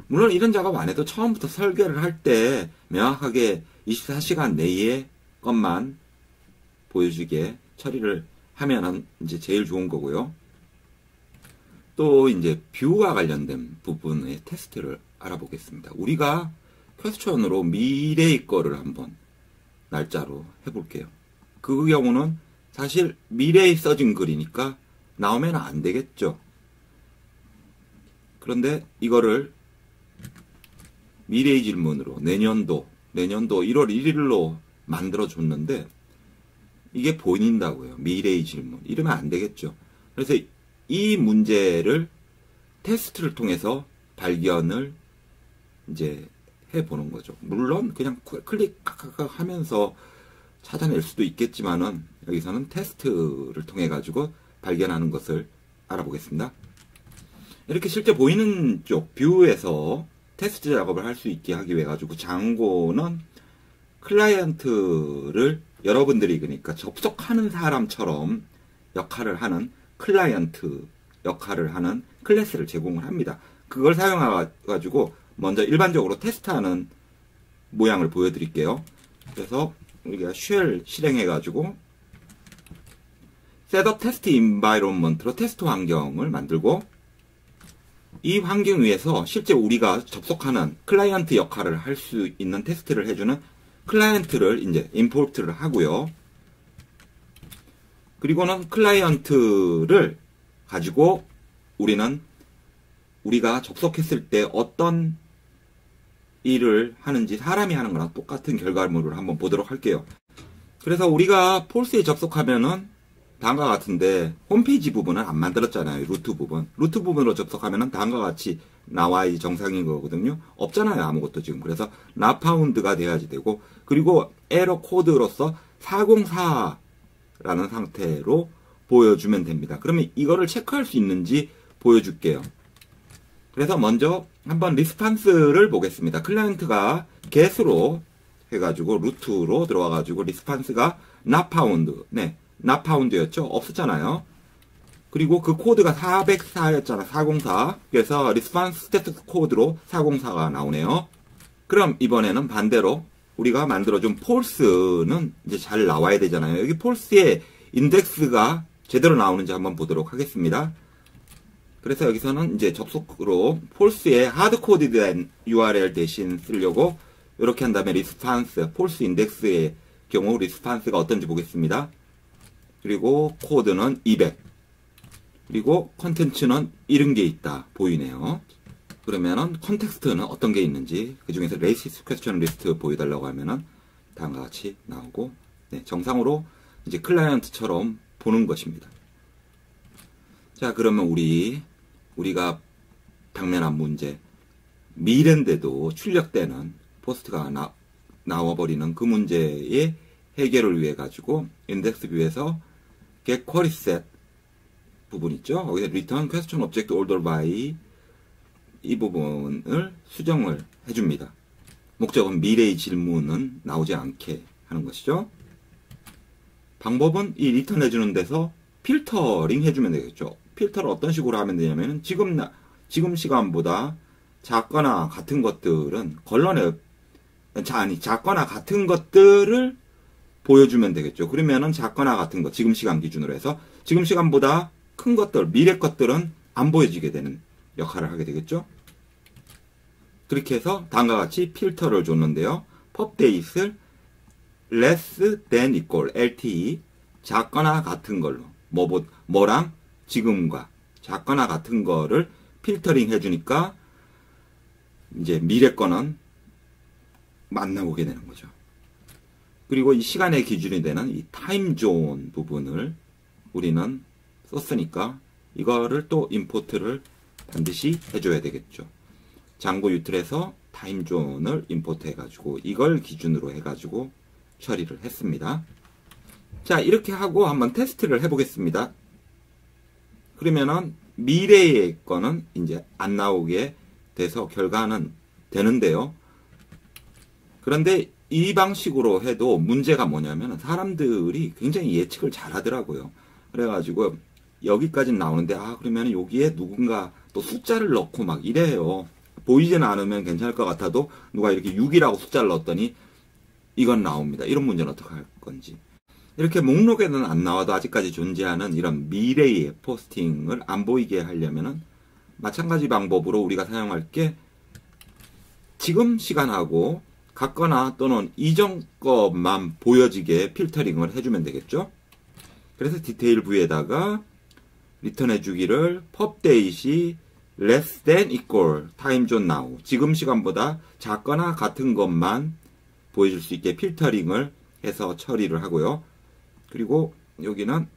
물론 이런 작업 안 해도 처음부터 설계를 할 때 명확하게 24시간 내의 것만 보여주게 처리를 하면은 이제 제일 좋은 거고요. 또 이제 뷰와 관련된 부분의 테스트를 알아보겠습니다. 우리가 퀘스천으로 미래의 거를 한번 날짜로 해볼게요. 그 경우는 사실 미래에 써진 글이니까 나오면 안 되겠죠. 그런데 이거를 미래의 질문으로 내년도 1월 1일로 만들어줬는데 이게 보인다고요. 미래의 질문. 이러면 안 되겠죠. 그래서 이 문제를 테스트를 통해서 발견을 이제 해보는 거죠. 물론 그냥 클릭 칵칵 하면서 찾아낼 수도 있겠지만은 여기서는 테스트를 통해 가지고 발견하는 것을 알아보겠습니다. 이렇게 실제 보이는 쪽 뷰에서 테스트 작업을 할 수 있게 하기 위해 가지고 장고는 클라이언트를 여러분들이 그러니까 접속하는 사람처럼 역할을 하는 클라이언트 역할을 하는 클래스를 제공을 합니다. 그걸 사용해 가지고 먼저 일반적으로 테스트하는 모양을 보여드릴게요. 그래서 우리가 쉘 실행해 가지고 셋업 테스트 인바이론먼트로 테스트 환경을 만들고, 이 환경 위에서 실제 우리가 접속하는 클라이언트 역할을 할 수 있는 테스트를 해주는 클라이언트를 이제 임포트를 하고요. 그리고는 클라이언트를 가지고 우리는 우리가 접속했을 때 어떤 일을 하는지 사람이 하는 거랑 똑같은 결과물을 한번 보도록 할게요. 그래서 우리가 폴스에 접속하면은 다음과 같은데 홈페이지 부분은 안 만들었잖아요. 루트 부분. 루트 부분으로 접속하면은 다음과 같이 나와야지 정상인 거거든요. 없잖아요. 아무것도 지금. 그래서 not found가 돼야지 되고, 그리고 에러 코드로서 404라는 상태로 보여주면 됩니다. 그러면 이거를 체크할 수 있는지 보여줄게요. 그래서 먼저 한번 리스판스를 보겠습니다. 클라이언트가 get으로 해가지고 루트로 들어와가지고 리스판스가 not found. 네. not found였죠? 없었잖아요. 그리고 그 코드가 404였잖아. 404. 그래서 response status 코드로 404가 나오네요. 그럼 이번에는 반대로 우리가 만들어준 false는 이제 잘 나와야 되잖아요. 여기 false의 인덱스가 제대로 나오는지 한번 보도록 하겠습니다. 그래서 여기서는 이제 접속으로 false의 하드코드된 URL 대신 쓰려고 이렇게 한 다음에 response, false 인덱스의 경우 response가 어떤지 보겠습니다. 그리고 코드는 200. 그리고 컨텐츠는 이런 게 있다. 보이네요. 그러면은 컨텍스트는 어떤 게 있는지, 그 중에서 레이시스 퀘스천 리스트 보여달라고 하면은 다음과 같이 나오고, 네, 정상으로 이제 클라이언트처럼 보는 것입니다. 자, 그러면 우리가 당면한 문제, 미래인데도 출력되는 포스트가 나와버리는 그 문제의 해결을 위해 가지고 인덱스 뷰에서 get query set 부분 있죠. 거기서 return question object order by 이 부분을 수정을 해줍니다. 목적은 미래의 질문은 나오지 않게 하는 것이죠. 방법은 이 리턴 해주는 데서 필터링 해주면 되겠죠. 필터를 어떤 식으로 하면 되냐면은 지금 시간보다 작거나 같은 것들은 작거나 같은 것들을 보여주면 되겠죠. 그러면은 작거나 같은 거, 지금 시간 기준으로 해서 지금 시간보다 큰 것들, 미래 것들은 안 보여지게 되는 역할을 하게 되겠죠. 그렇게 해서 다음과 같이 필터를 줬는데요. pubdates를 less than equal, LTE, 작거나 같은 걸로, 뭐랑 지금과 작거나 같은 거를 필터링 해주니까 이제 미래 거는 만나보게 되는 거죠. 그리고 이 시간의 기준이 되는 이 타임존 부분을 우리는 썼으니까 이거를 또 임포트를 반드시 해줘야 되겠죠. 장고 유틀에서 타임존을 임포트 해가지고 이걸 기준으로 해가지고 처리를 했습니다. 자, 이렇게 하고 한번 테스트를 해보겠습니다. 그러면은 미래의 거는 이제 안 나오게 돼서 결과는 되는데요. 그런데 이 방식으로 해도 문제가 뭐냐면 사람들이 굉장히 예측을 잘 하더라고요. 그래가지고 여기까지는 나오는데 그러면 여기에 누군가 또 숫자를 넣고 막 이래요. 보이지는 않으면 괜찮을 것 같아도 누가 이렇게 6이라고 숫자를 넣었더니 이건 나옵니다. 이런 문제는 어떻게 할 건지. 이렇게 목록에는 안 나와도 아직까지 존재하는 이런 미래의 포스팅을 안 보이게 하려면은 마찬가지 방법으로 우리가 사용할 게 지금 시간하고 같거나 또는 이전 것만 보여지게 필터링을 해주면 되겠죠. 그래서 디테일 부에다가 리턴해 주기를 pubdate이 less than equal timezone now, 지금 시간보다 작거나 같은 것만 보여줄 수 있게 필터링을 해서 처리를 하고요. 그리고 여기는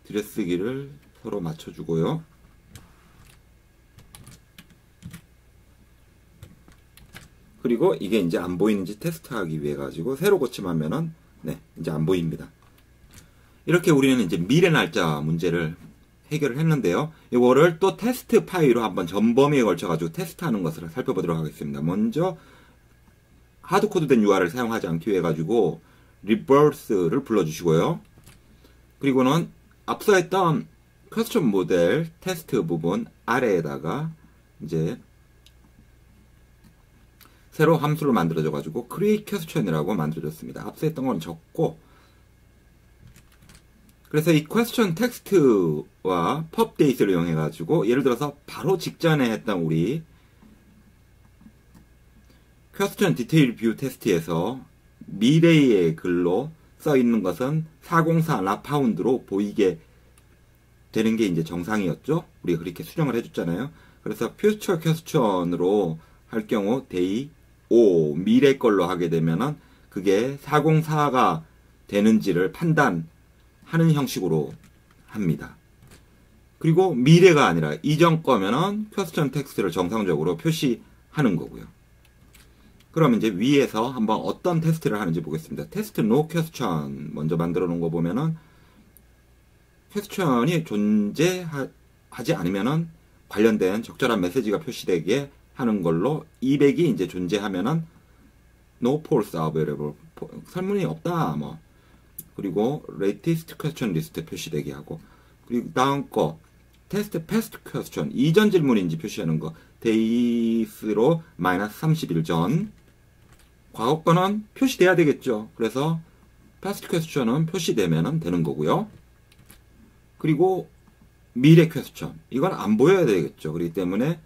들여쓰기를 서로 맞춰주고요. 그리고 이게 이제 안 보이는지 테스트하기 위해 가지고 새로 고침하면은 네, 이제 안 보입니다. 이렇게 우리는 이제 미래 날짜 문제를 해결을 했는데요. 이거를 또 테스트 파일로 한번 전범위에 걸쳐 가지고 테스트하는 것을 살펴보도록 하겠습니다. 먼저 하드코드된 URL을 사용하지 않기 위해 가지고 reverse를 불러주시고요. 그리고는 앞서 했던 퀘스천 모델 테스트 부분 아래에다가 이제 새로 함수를 만들어줘 가지고 create question이라고 만들어줬습니다. 앞서 했던 건 적고, 그래서 이 question 텍스트와 pubdate를 이용해 가지고 예를 들어서 바로 직전에 했던 우리 question detail view 테스트에서 미래의 글로 써 있는 것은 404나 파운드로 보이게 되는 게 이제 정상이었죠. 우리가 그렇게 수정을 해줬잖아요. 그래서 future question으로 할 경우 day 5 미래 걸로 하게 되면은 그게 404가 되는지를 판단하는 형식으로 합니다. 그리고 미래가 아니라 이전 거면은 question 텍스트를 정상적으로 표시하는 거고요. 그럼 이제 위에서 한번 어떤 테스트를 하는지 보겠습니다. 테스트 no question 먼저 만들어 놓은 거 보면은 퀘스천이 존재하지 않으면은 관련된 적절한 메시지가 표시되게 하는 걸로 200이 이제 존재하면은 no false available, 설문이 없다 뭐, 그리고 latest question list 표시되게 하고, 그리고 다음 거 테스트 past question 이전 질문인지 표시하는 거 days로 -30일 전, 과거 거는 표시돼야 되겠죠. 그래서 past question은 표시되면 되는 거고요. 그리고 미래 퀘스천 이건 안 보여야 되겠죠. 그렇기 때문에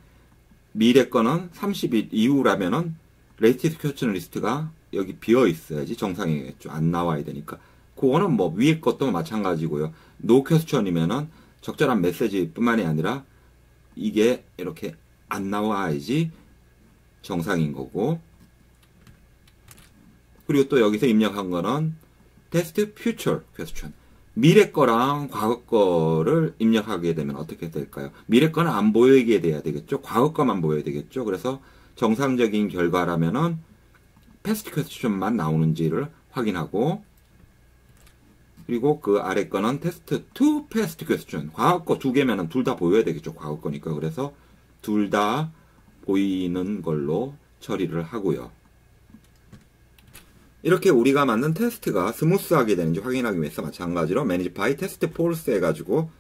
미래 거는 30일 이후라면은 latest question 리스트가 여기 비어 있어야지 정상이겠죠. 안 나와야 되니까. 그거는 뭐 위에 것도 마찬가지고요. no question이면은 적절한 메시지 뿐만이 아니라 이게 이렇게 안 나와야지 정상인 거고, 그리고 또 여기서 입력한 거는 test future question, 미래 거랑 과거 거를 입력하게 되면 어떻게 될까요? 미래 거는 안 보이게 돼야 되겠죠. 과거 거만 보여야 되겠죠. 그래서 정상적인 결과라면은 past question만 나오는지를 확인하고, 그리고 그 아래 거는 test to past question, 과거 거 두 개면은 둘 다 보여야 되겠죠. 과거 거니까. 그래서 둘 다 보이는 걸로 처리를 하고요. 이렇게 우리가 만든 테스트가 스무스하게 되는지 확인하기 위해서 마찬가지로 manage by test false 해가지고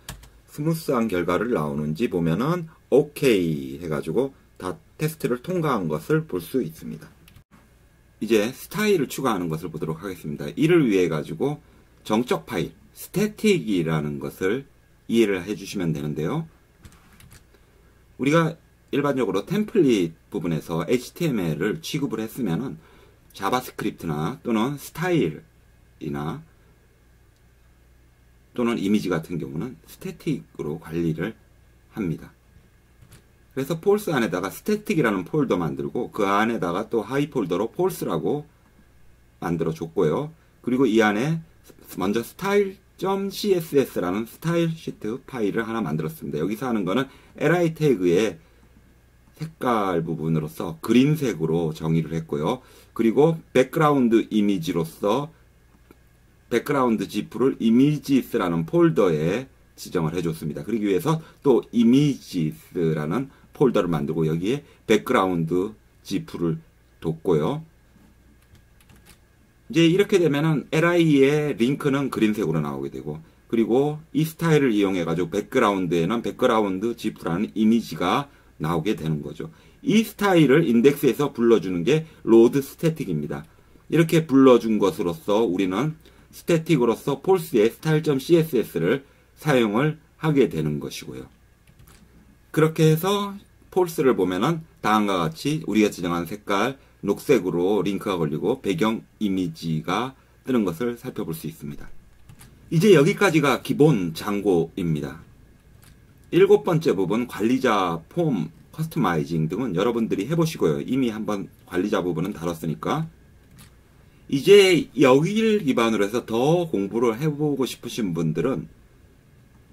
스무스한 결과를 나오는지 보면은 OK 해가지고 다 테스트를 통과한 것을 볼 수 있습니다. 이제 스타일을 추가하는 것을 보도록 하겠습니다. 이를 위해 가지고 정적 파일, 스태틱이라는 것을 이해를 해주시면 되는데요. 우리가 일반적으로 템플릿 부분에서 HTML을 취급을 했으면은 자바스크립트나 또는 스타일이나 또는 이미지 같은 경우는 스태틱으로 관리를 합니다. 그래서 폴스 안에다가 스태틱이라는 폴더 만들고 그 안에다가 또 하이 폴더로 폴스라고 만들어 줬고요. 그리고 이 안에 먼저 style.css라는 스타일 시트 파일을 하나 만들었습니다. 여기서 하는 거는 li 태그의 색깔 부분으로서 그린색으로 정의를 했고요. 그리고 백그라운드 이미지로서 백그라운드 지프를 이미지스라는 폴더에 지정을 해줬습니다. 그러기 위해서 또 이미지스라는 폴더를 만들고 여기에 백그라운드 지프를 뒀고요. 이제 이렇게 되면은 li의 링크는 그린색으로 나오게 되고, 그리고 이 스타일을 이용해 가지고 백그라운드에는 백그라운드 지프라는 이미지가 나오게 되는 거죠. 이 스타일을 인덱스에서 불러주는 게 로드 스태틱입니다. 이렇게 불러준 것으로서 우리는 스태틱으로서 폴스의 style.css를 사용을 하게 되는 것이고요. 그렇게 해서 폴스를 보면은 다음과 같이 우리가 지정한 색깔 녹색으로 링크가 걸리고 배경 이미지가 뜨는 것을 살펴볼 수 있습니다. 이제 여기까지가 기본 장고입니다. 7번째 부분 관리자 폼 커스터마이징 등은 여러분들이 해보시고요. 이미 한번 관리자 부분은 다뤘으니까 이제 여기를 기반으로 해서 더 공부를 해보고 싶으신 분들은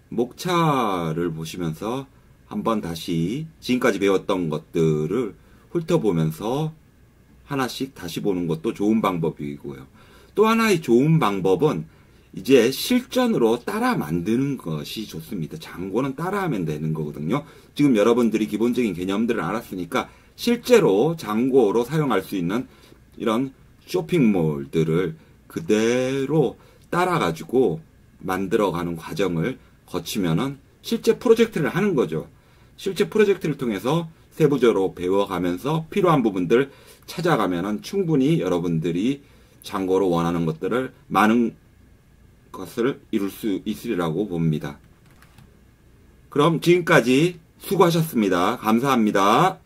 목차를 보시면서 한번 다시 지금까지 배웠던 것들을 훑어보면서 하나씩 다시 보는 것도 좋은 방법이고요. 또 하나의 좋은 방법은 이제 실전으로 따라 만드는 것이 좋습니다. 장고는 따라하면 되는 거거든요. 지금 여러분들이 기본적인 개념들을 알았으니까 실제로 장고로 사용할 수 있는 이런 쇼핑몰들을 그대로 따라가지고 만들어가는 과정을 거치면은 실제 프로젝트를 하는 거죠. 실제 프로젝트를 통해서 세부적으로 배워가면서 필요한 부분들 찾아가면은 충분히 여러분들이 장고로 원하는 것들을 많은 것을 이룰 수 있으리라고 봅니다. 그럼 지금까지 수고하셨습니다. 감사합니다.